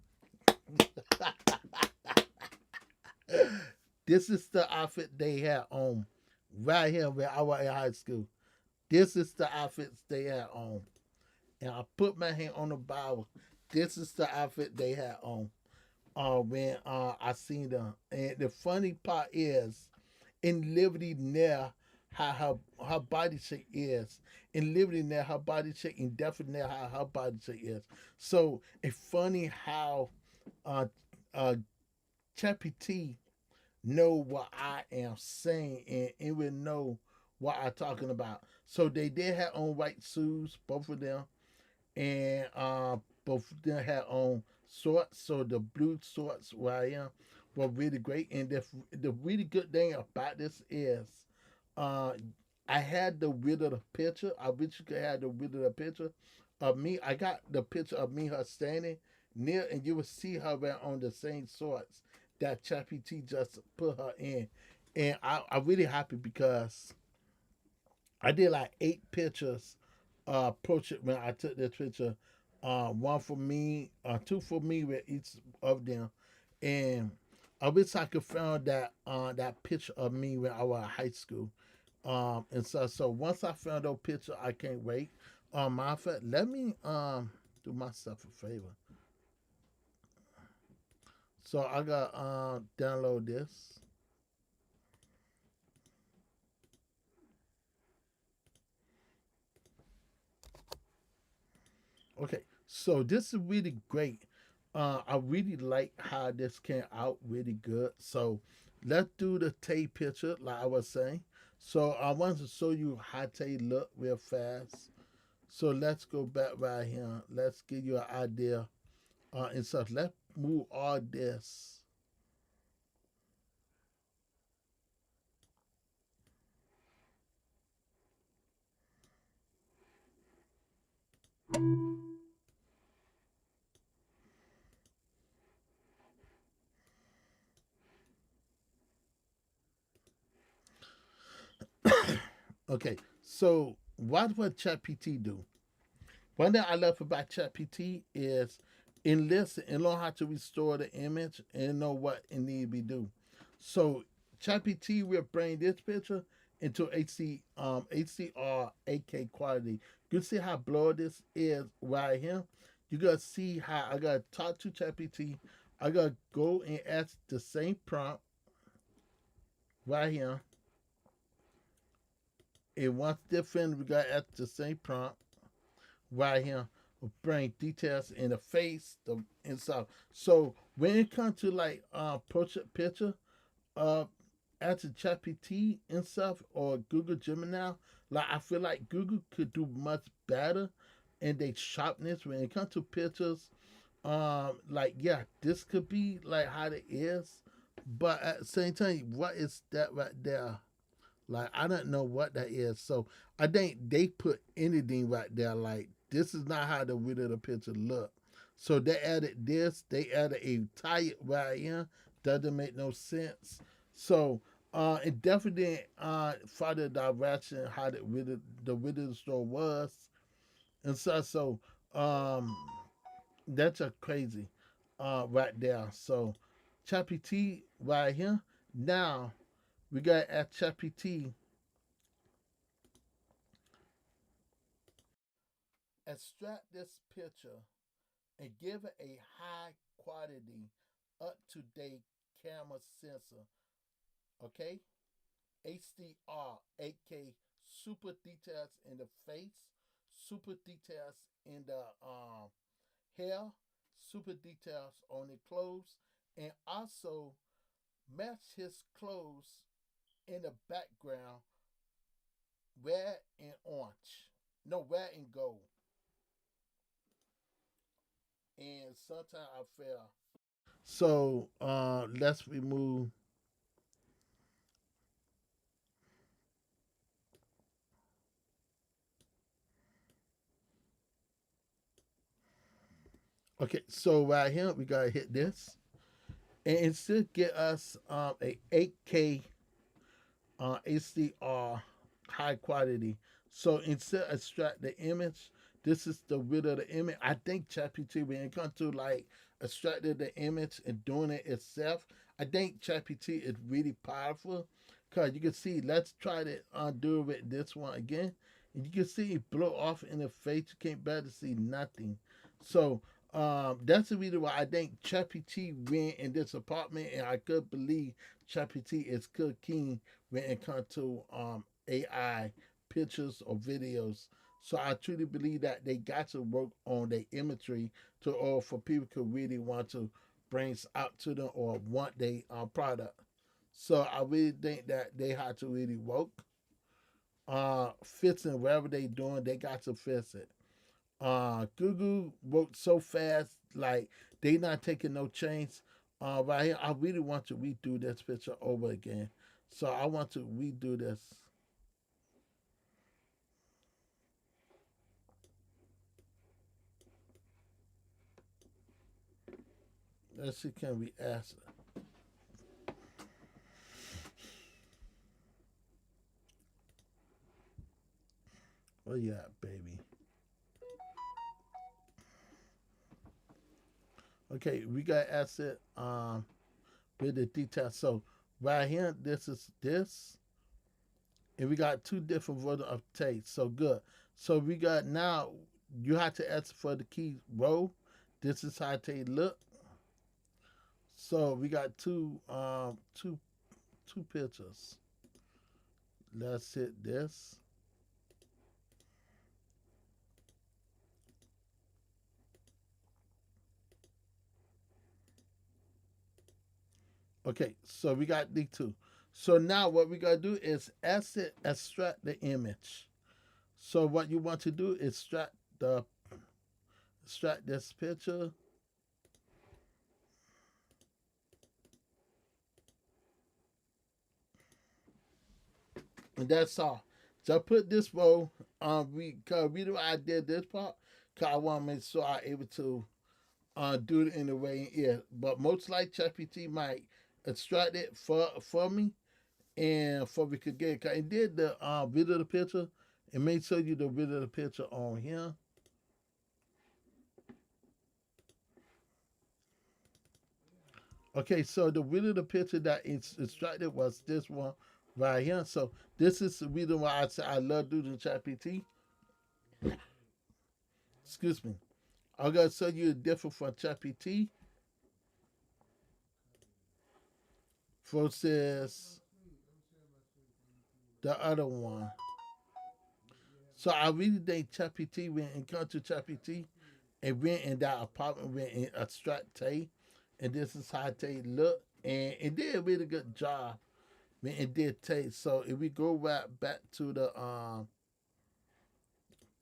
This is the outfit they had on right here when I was in high school. This is the outfits they had on. And I put my hand on the Bible. This is the outfit they had on when I seen them. And the funny part is, in Liberty now, how her body shape is. In Liberty now, her body shape, and definitely now how her body shape is. So it's funny how uh, uh, Chappie T know what I am saying and it will know what I'm talking about. So they did have on white shoes, both of them, and both of them had on shorts. So the blue shorts where I am were really great. And the really good thing about this is uh I had the width of the picture. I wish you could have the width of the picture of me. I got the picture of me her standing near, and you will see her wearing on the same shorts that Chappie T just put her in. And I'm really happy because I did like 8 pictures portrait when I took this picture. One for me, two for me with each of them. And I wish I could find that picture of me when I was in high school. And so once I found that picture, I can't wait. Matter of fact, let me do myself a favor. So I got download this. Okay, so this is really great. I really like how this came out really good. So let's do the Tay picture, like I was saying. So I want to show you how Tay look real fast. So let's go back right here. Let's give you an idea and stuff. Let's move all this. Okay, so what would ChatGPT do? One thing I love about ChatGPT is enlist and learn how to restore the image and know what it need to be do. So ChatGPT will bring this picture into HDR 8K quality. You can see how blurred this is right here. You gotta see how I gotta talk to ChatGPT. I gotta go and ask the same prompt right here. And once different, we gotta ask the same prompt right here will bring details in the face, the and stuff. So when it comes to like portrait picture, uh as a ChatGPT and stuff or Google Gemini, like I feel like Google could do much better in their sharpness when it comes to pictures. Like yeah, this could be like how it is, but at the same time, what is that right there? Like I don't know what that is. So I think they put anything right there. Like this is not how the width of the picture look. So they added this. They added a tie right here. Doesn't make no sense. So it definitely follow the direction how the width of the store was and so that's a crazy right there. So ChatGPT right here. Now we got at ChatGPT extract this picture and give it a high quality, up to date camera sensor. Okay? HDR 8K, super details in the face, super details in the hair, super details on the clothes, and also match his clothes in the background red and orange. No, red and gold. And sometimes I fail. So let's remove. Okay, so right here we gotta hit this, and it should get us a 8K HDR high quality. So instead of extract the image, this is the width of the image. I think ChatGPT when it comes to like extracting the image and doing it itself, I think ChatGPT is really powerful. Cause you can see, let's try to undo with this one again. And you can see it blow off in the face. You can't better see nothing. So that's the reason why I think ChatGPT went in this apartment, and I could believe ChatGPT is cooking when it comes to AI pictures or videos. So I truly believe that they got to work on their imagery to or for people who really want to bring out to them or want their product. So I really think that they had to really work fixing whatever they doing. They got to fix it. Google worked so fast, like they not taking no chance. Right here, I really want to redo this picture over again. So I want to redo this. Let's see, can we ask? Oh yeah, baby. Okay, we got asset with the details. So right here, this is this, and we got two different versions of taste. So good. So we got now you have to ask for the key row. This is how they look. So we got two pictures. Let's hit this. Okay, so we got the two. So now what we gotta do is extract the image. So what you want to do is extract this picture. And that's all. So I put this row cause reason why I did this part, cause I want to make sure I'm able to do it in the way it is. But most like ChatGPT might extract it for me and for we could get it. Cause it did the video of the picture and made sure you the video of the picture on here. Okay, so the video of the picture that it's extracted was this one right here. So this is the reason why I say I love using ChatGPT. Excuse me. I'm gonna show you the difference from ChatGPT versus the other one. So I really think ChatGPT went and come to ChatGPT and went in that apartment, went and extract Tay, and this is how Tay look, and it did a really good job when it did Tay. So if we go right back to the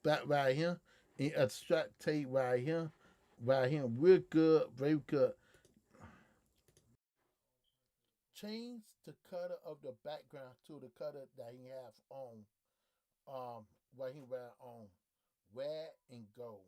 back right here and extract Tay right here, real good, very good. Change the color of the background to the color that he have on what he wear on red and gold.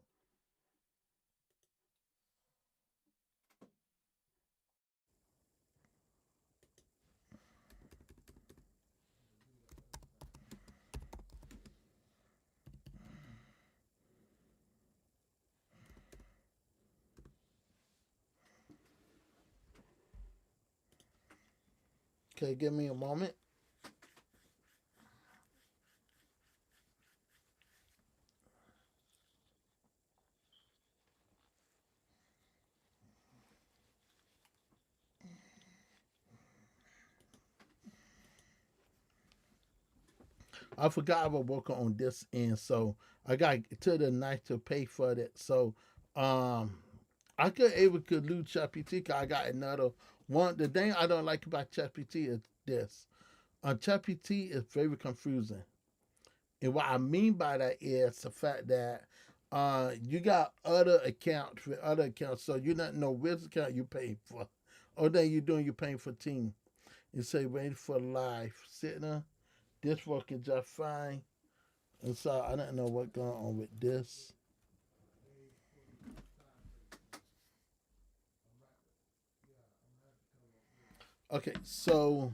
Okay, give me a moment. I forgot I was working on this end, so I got to the night to pay for that. So um I could lose ChatGPT because I got another one. The thing I don't like about ChatGPT is this. ChatGPT is very confusing. And what I mean by that is the fact that you got other accounts with other accounts, so you don't know which account you pay for. Or then you're doing you paying for team. You say wait for life. Sitting there, this working just fine. And so I don't know what's going on with this. Okay, so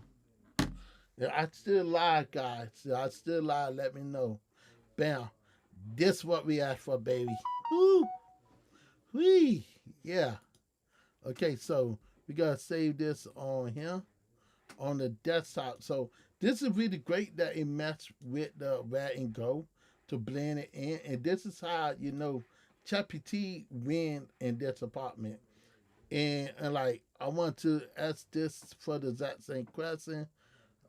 yeah, I still lie, guys. I still lie. Let me know. Bam. This what we asked for, baby. Woo, wee, yeah. Okay, so we gotta save this on here on the desktop. So this is really great that it matched with the red and go to blend it in. And this is how you know ChatGPT win in this apartment. And like I want to ask this for the exact same question.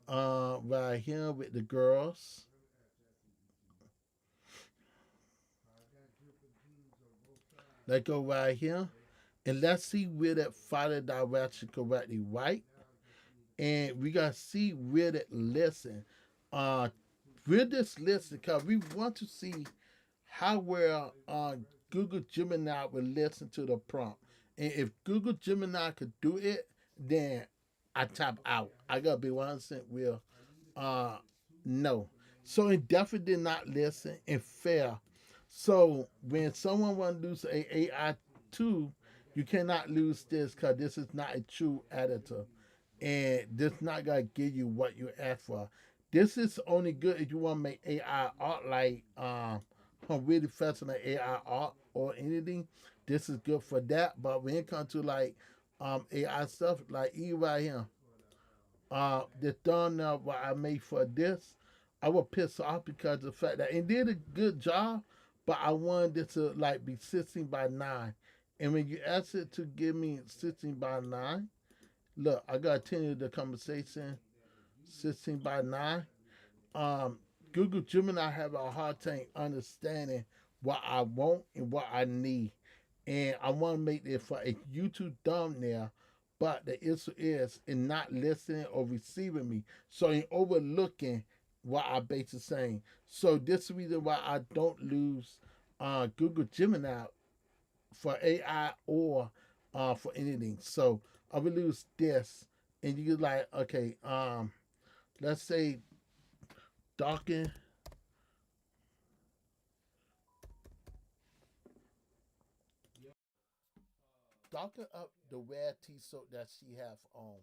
Right here with the girls. Let's go right here. And let's see where that follow direction correctly, right? And we gotta see where that listen. Uh with this listen, because we want to see how well Google Gemini will listen to the prompt. And if Google Gemini could do it, then I tap out. I gotta be 100% real. Uh no. So it definitely did not listen and fail. So when someone want to lose a AI tool, you cannot lose this because this is not a true editor, and this not gonna give you what you ask for. This is only good if you want to make AI art like really fascinating AI art or anything. This is good for that. But when it comes to like AI stuff, like E right here, the thumbnail what I made for this, I was pissed off because of the fact that it did a good job, but I wanted it to like be 16:9. And when you ask it to give me 16:9, look, I gotta continue the conversation 16:9. Um, Google Gemini have a hard time understanding what I want and what I need, and I want to make it for a YouTube thumbnail. But the issue is in not listening or receiving me, so in overlooking what I basically saying. So this is the reason why I don't lose Google Gemini for AI or for anything. So I will lose this, and you like okay, let's say docking docking up the red t-shirt that she have on.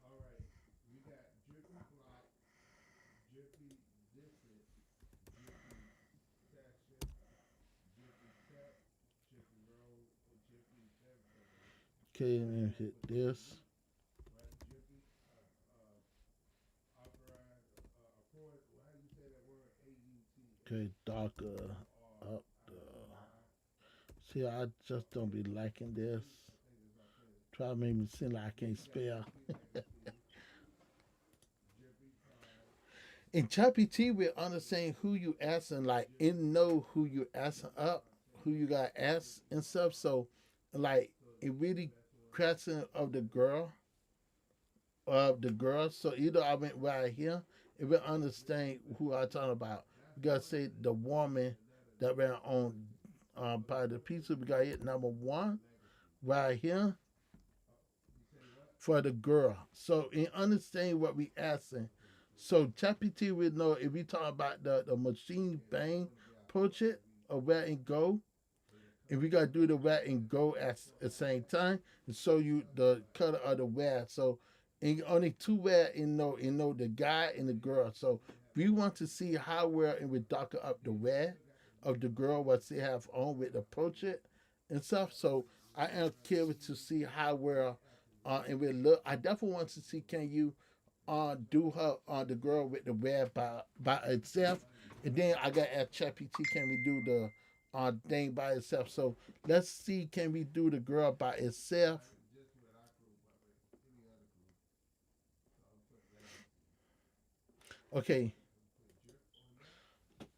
All right, we got drippy flop, drippy dissonant, drippy section, drippy tech, drippy roll, or drippy everything. Okay, and then hit this. Right, drippy authorize accord. How do you say that word? AUT. Okay, darker up the. See, I just don't be liking this. Try to make me seem like I can't spell. In ChatGPT, we're understanding who you asking, like it know who you asking up, who you got asked and stuff. So, like it really question of the girl. So either I went right here, it will understand who I talking about. You gotta say the woman that ran on by the pizza. We got hit number one right here for the girl. So in understanding what we asking, so ChatGPT will know if we talk about the machine bang portrait of where and go, and we gotta do the where and go at the same time and show you the color of the where. So and only two where in know the guy and the girl. So we want to see how well and we darken up the where of the girl what she have on with the portrait and stuff. So I am curious to see how well and we look. I definitely want to see can you do her the girl with the web by itself, and then I got at ChatGPT can we do the thing by itself. So let's see can we do the girl by itself. Okay,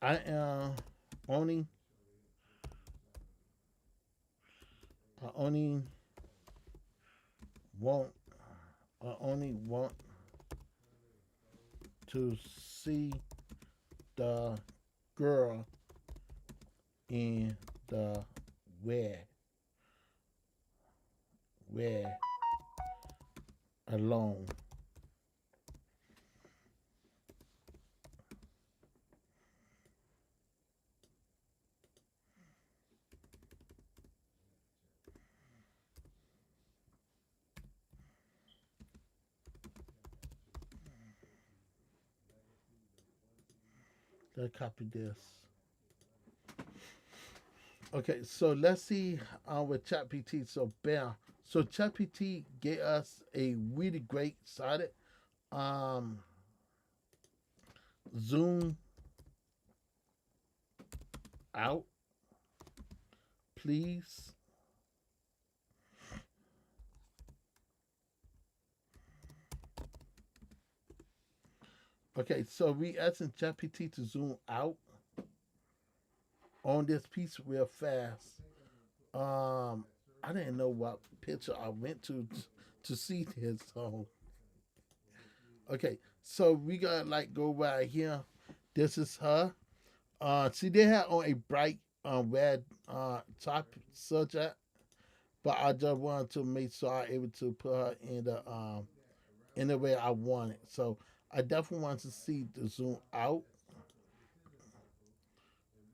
I am only I only want I only want to see the girl in the where alone. Let's copy this. Okay, so let's see with ChatGPT. So bam. So ChatGPT gave us a really great sided um zoom out, please. Okay, so we asking ChatGPT to zoom out on this piece real fast. I didn't know what picture I went to see this. So okay, so we gotta like go right here. This is her. See, they had on a bright red top subject, but I just wanted to make sure I able to put her in the way I want it. So I definitely want to see the zoom out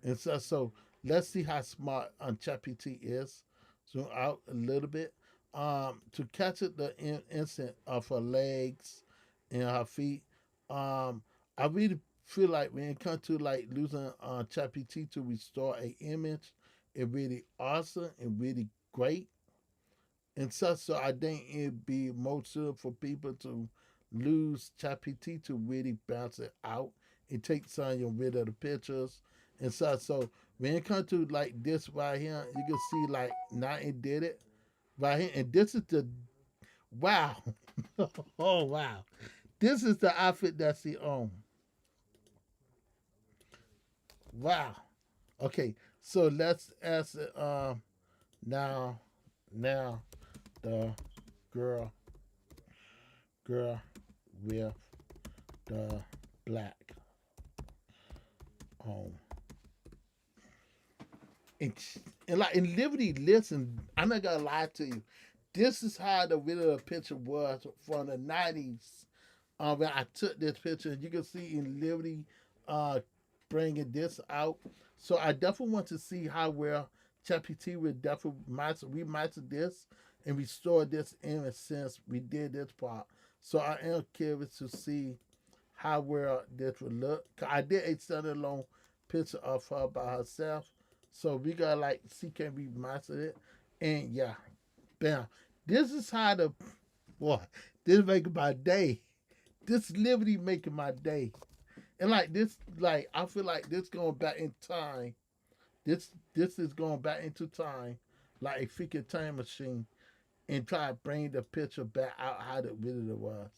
and so let's see how smart ChatGPT is. Zoom out a little bit to catch it the instant of her legs and her feet. I really feel like when it comes to like losing ChatGPT to restore a image, it really awesome and really great and such. So I think it'd be more suitable for people to lose ChatGPT to really bounce it out. It takes on your rid of the pictures and stuff. So when it comes to like this right here, you can see like now it did it right here. And this is the wow. Oh wow. This is the outfit that's the on. Wow. Okay. So let's ask it now now the girl girl with the black on. And, and like in Liberty, listen, I'm not gonna lie to you. This is how the video picture was from the 90s. When I took this picture, you can see in Liberty uh, bringing this out. So I definitely want to see how well ChatGPT would definitely remaster this and restore this image since we did this part. So I am curious to see how well this would look. 'Cause I did a standalone picture of her by herself. So we gotta like see can we master it. And yeah, bam. This is how the boy, this making my day. This literally making my day. And like this, like I feel like this going back in time. This is going back into time, like a freaking time machine, and try to bring the picture back out how it really was.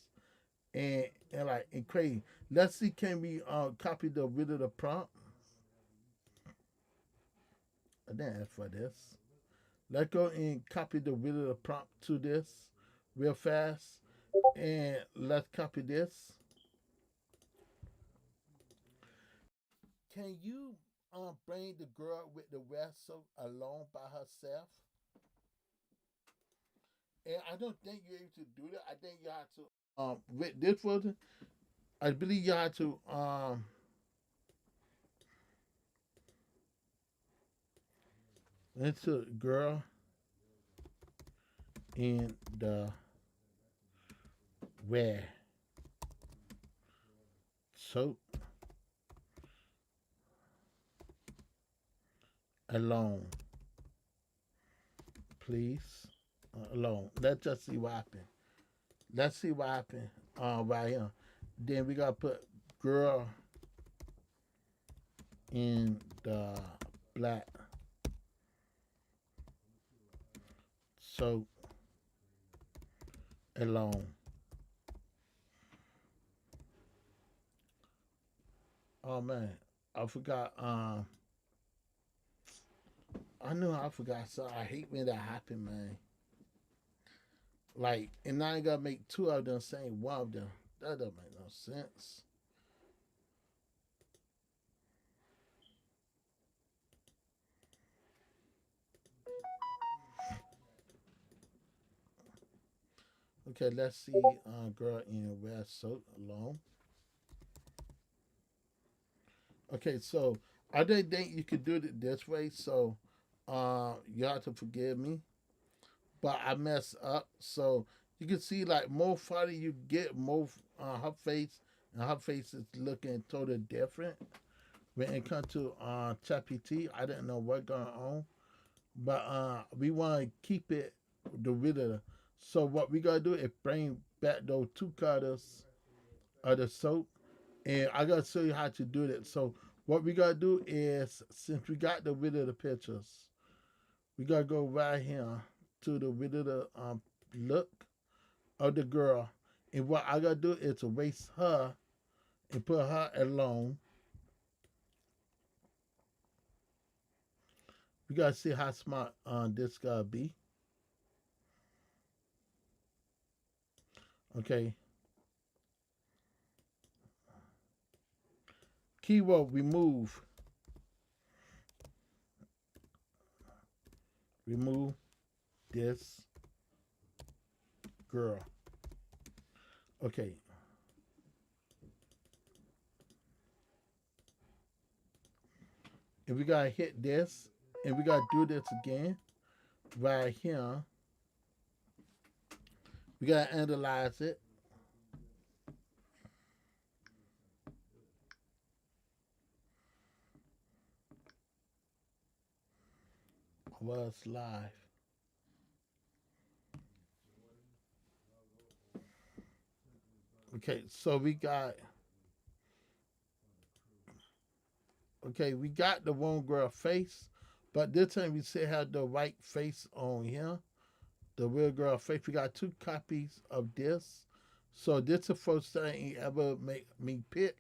And like and crazy. Let's see, can we copy the rid of the prompt? I didn't ask for this. Let's go and copy the rid of the prompt to this real fast. And let's copy this. Can you bring the girl with the rest of alone by herself? And I don't think you're able to do that. I think you have to with this one, I believe you have to into girl in the where soap alone, please. Alone. Let's just see what happened. Let's see what happened right here. Then we gotta put girl in the black soap alone. Oh man, I forgot. I knew I forgot. So I hate when that happen, man. Like, and now I gotta make two of them saying one of them. That doesn't make no sense. Okay, let's see. Girl in red soap alone. Okay, so I didn't think you could do it this way. So, you have to forgive me, but I messed up. So you can see like more funny you get, more her face and her face is looking totally different when it comes to ChatGPT. I didn't know what going on, but we want to keep it the rhythm. So what we gotta do is bring back those two colors of the soap, and I gotta show you how to do that. So what we gotta do is, since we got the rid of the pictures, we gotta go right here to the rid of the look of the girl, and what I gotta do is erase her and put her alone. We gotta see how smart this gotta be. Okay. Keyword remove. Remove this girl. Okay. And we gotta hit this, and we gotta do this again right here. We gotta analyze it. Was live. Okay, so we got the one girl face, but this time we still have the right face on here. The real girl face. We got two copies of this. So this is the first thing he ever make me pick.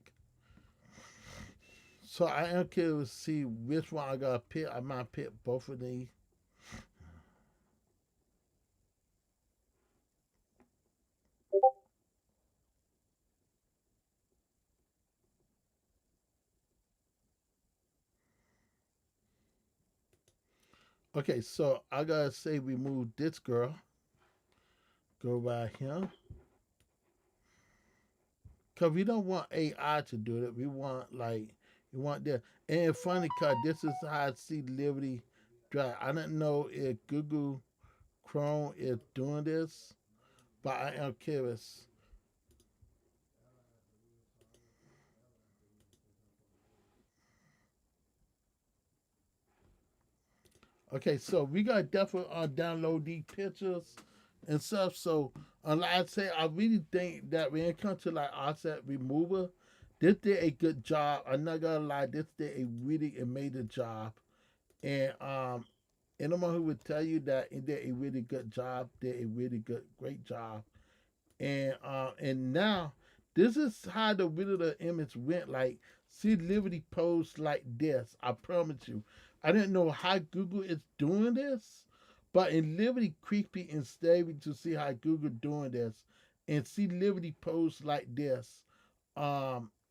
So I am curious to see which one I gotta pick. I might pick both of these. Okay, so I gotta say remove this girl. Go right here. Cause we don't want AI to do it. We want we want that. And it's funny cause this is how I see Liberty Drive. I don't know if Google Chrome is doing this, but I am curious. Okay, so we gotta definitely download these pictures and stuff. So, like I say, I really think that when it comes to like asset remover, this did a good job. I'm not gonna lie, this did a really amazing job. And anyone who would tell you that it did a really good job, did a really great job. And now this is how the rid of the image went. Like, see Liberty posed like this. I promise you. I didn't know how Google is doing this, but in Liberty creepy and stable to see how Google doing this, and see Liberty posed like this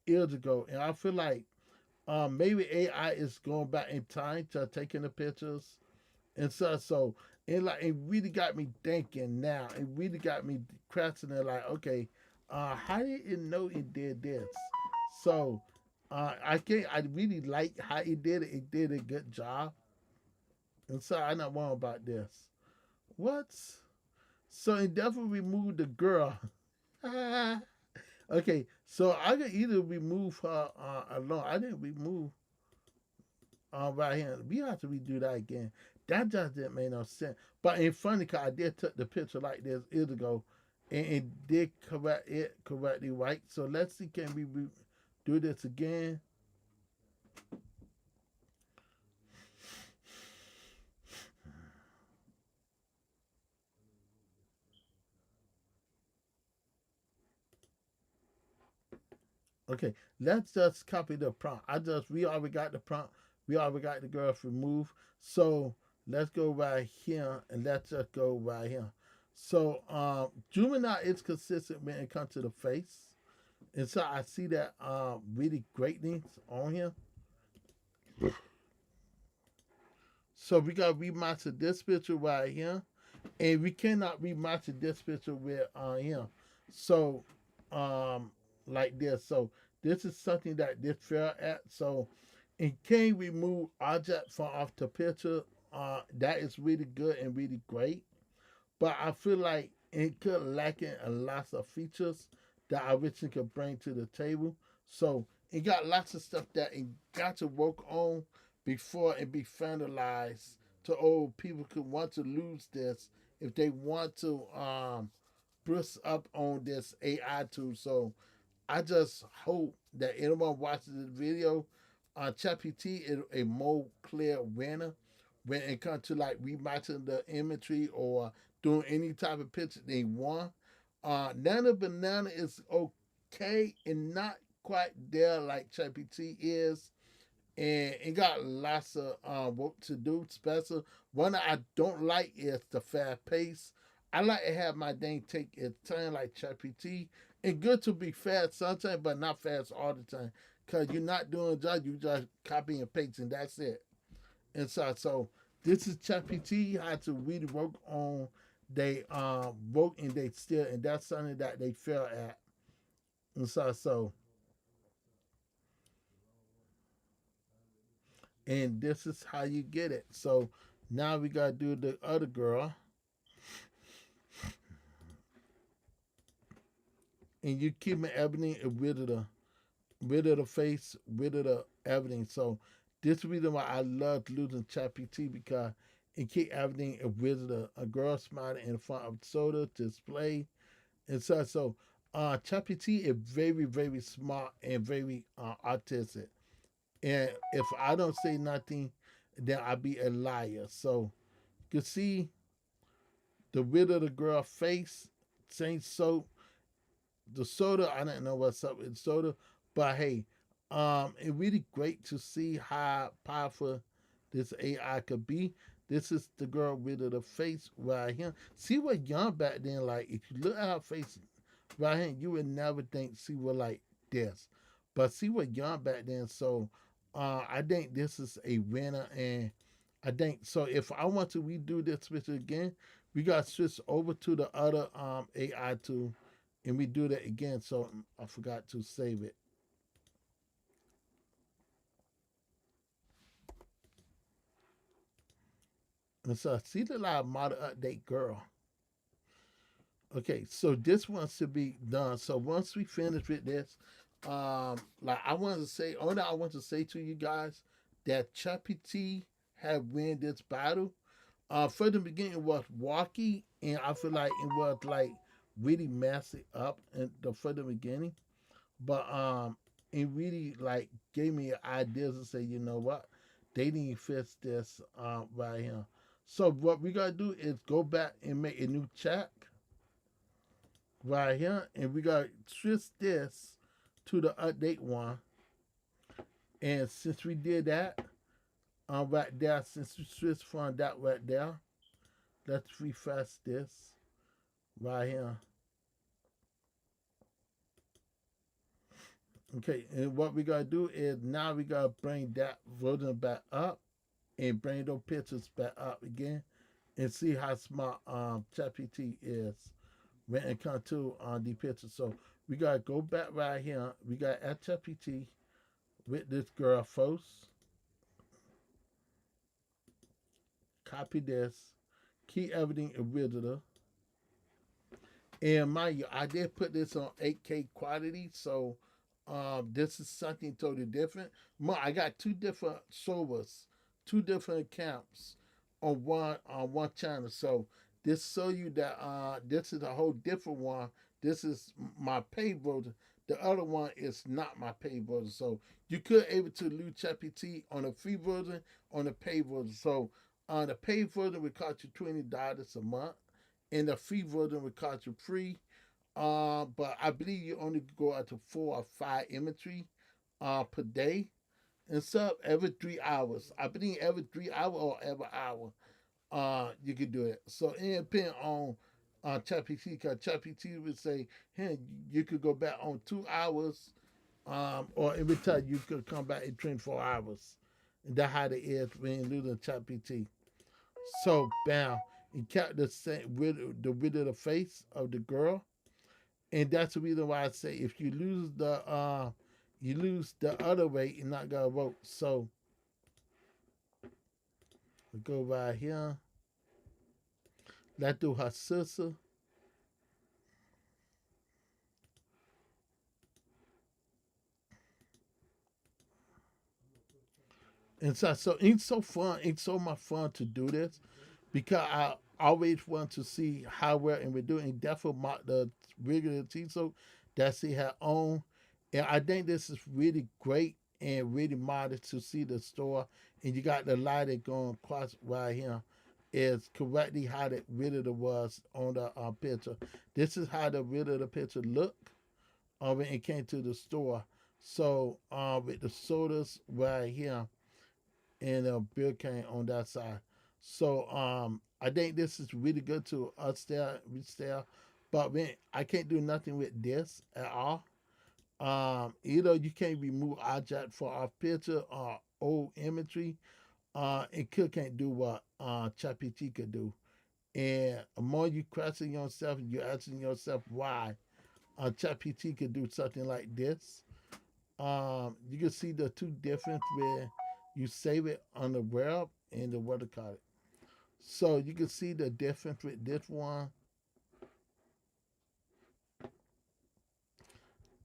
years ago. And I feel like maybe AI is going back in time to taking the pictures and so it really got me thinking now. It really got me crashing there like, okay, how did it know it did this? So I really like how it did it. It did a good job. And so I not wrong about this. What? So it definitely removed the girl. Okay, so I could either remove her alone. I didn't remove right here. We have to redo that again. That just didn't make no sense. But it's funny because I did took the picture like this years ago, and it did correct it correctly right. So let's see, can we do this again? Okay, let's just copy the prompt. We already got the prompt. We already got the girls removed. So let's go right here and let's just go right here. So Gemini is consistent when it comes to the face. And so I see that really greatness on here. So we got to remaster this picture right here. And we cannot remaster this picture with him. So like this. So this is something that this fail at. So it can remove object from off the picture. That is really good and really great. But I feel like it could lacking a lot of features that I wish it could bring to the table. So it got lots of stuff that it got to work on before it be finalized. To people could want to lose this if they want to brush up on this AI tool. So I just hope that anyone watching this video, ChatGPT is a more clear winner when it comes to like rematching the imagery or doing any type of picture they want. Nana Banana is okay and not quite there like ChatGPT is. And it got lots of work to do. Special one I don't like is the fast pace. I like to have my thing take its time like ChatGPT. It's good to be fast sometimes, but not fast all the time. Cause you're not doing a job, you just copy and paste and that's it. And so this is ChatGPT had to really work on they work and they still and that's something that they fail at. And so and this is how you get it. So now we gotta do the other girl, and you keep everything rid of the face, rid of the everything. So this is the reason why I love losing ChatGPT because it keep everything rid of a girl smiling in front of soda display and so. ChatGPT is very, very smart and very artistic. And if I don't say nothing, then I be a liar. So you can see the rid of the girl face, same so the soda. I didn't know what's up with soda, but hey, it's really great to see how powerful this AI could be. This is the girl with the face right here. See what young back then like. If you look at her face right here, you would never think she was like this. But see what young back then. So, I think this is a winner, and I think so. If I want to redo this picture again, we got to switch over to the other AI tool, and we do that again. So I forgot to save it. And so see the live model update girl. Okay, so this wants to be done. So once we finish with this, like I want to say, only I want to say to you guys that ChatGPT have win this battle. For the beginning, it was walkie, and I feel like it was like really messed it up in the for the beginning. But it really like gave me ideas to say, you know what, they need to fix this right here. So what we gotta do is go back and make a new chat right here, and we gotta switch this to the update one. And since we did that, right there, since we switched from that right there, let's refresh this right here. Okay, and what we gotta do is now we gotta bring that version back up and bring those pictures back up again and see how smart ChatGPT is when it comes to the pictures. So we gotta go back right here. We got at ChatGPT with this girl first. Copy this. Keep everything original. And mind you, I did put this on 8K quality, so this is something totally different. I got two different servers, two different accounts on one channel. So this show you that this is a whole different one. This is my paid version. The other one is not my paid version. So you could able to use ChatGPT on a free version, on the paid version. So on the paid version would cost you $20 a month, and the free version would cost you free. But I believe you only go out to 4 or 5 imagery per day. And sub every 3 hours. I believe every 3 hour or every hour you can do it. So it depends on ChatGPT, because ChatGPT would say, hey, you could go back on 2 hours, or every time you could come back in 24 hours. And that's how it is when you lose ChatGPT. So bam, it kept the same with the face of the girl, and that's the reason why I say if you lose the other way, you're not gonna vote. So we go right here. Let's do her sister. And so it's so fun. It's so much fun to do this because I always want to see how well and we're doing. Definitely the regular so that she had on, and I think this is really great and really modest to see the store. And you got the lighting going across right here. Is correctly how the really was on the picture. This is how the really the picture looked when it came to the store. So with the sodas right here and a beer can on that side. So I think this is really good to us there, but man, I can't do nothing with this at all. Either you can't remove object for our picture or old imagery. It could can't do what ChatGPT could do. And the more you question yourself, you're asking yourself why ChatGPT could do something like this. You can see the two difference where you save it on the web and the what to call it. So you can see the difference with this one.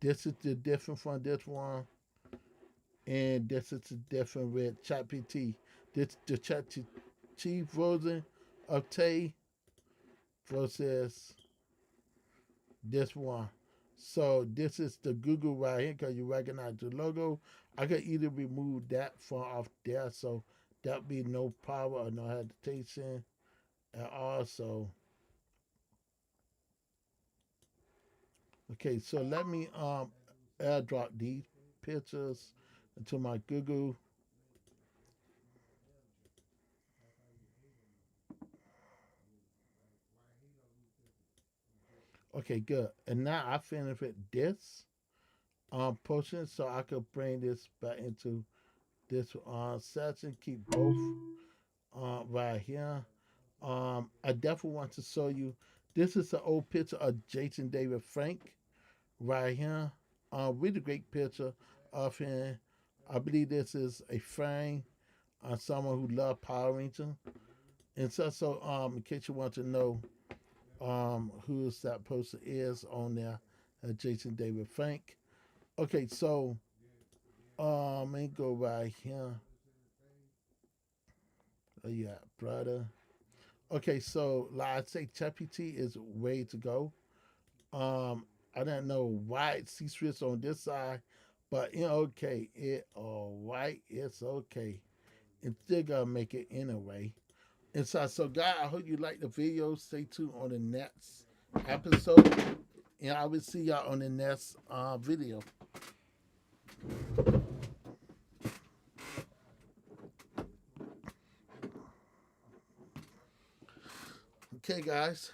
This is the difference from this one, and this is the difference with ChatGPT. This the ChatGPT version of Tay versus this one. So this is the Google right here because you recognize the logo. I could either remove that from off there, so that'd be no power or no hesitation at all. So okay, so let me airdrop these pictures into my Google. Okay, good. And now I finished with this portion, so I could bring this back into this section. Keep both right here. I definitely want to show you. This is an old picture of Jason David Frank right here. Really great picture of him. I believe this is a frame on someone who loved Power Ranger. And in case you want to know who that person is on there, Jason David Frank. Okay, so let me go right here. Oh yeah, brother. Okay, so like I say, ChatGPT is way to go. I don't know why it's C-switch on this side, but okay, it all right, it's okay. It's still gonna make it anyway. And so guys, I hope you like the video. Stay tuned on the next episode, and I will see y'all on the next video. Okay, guys.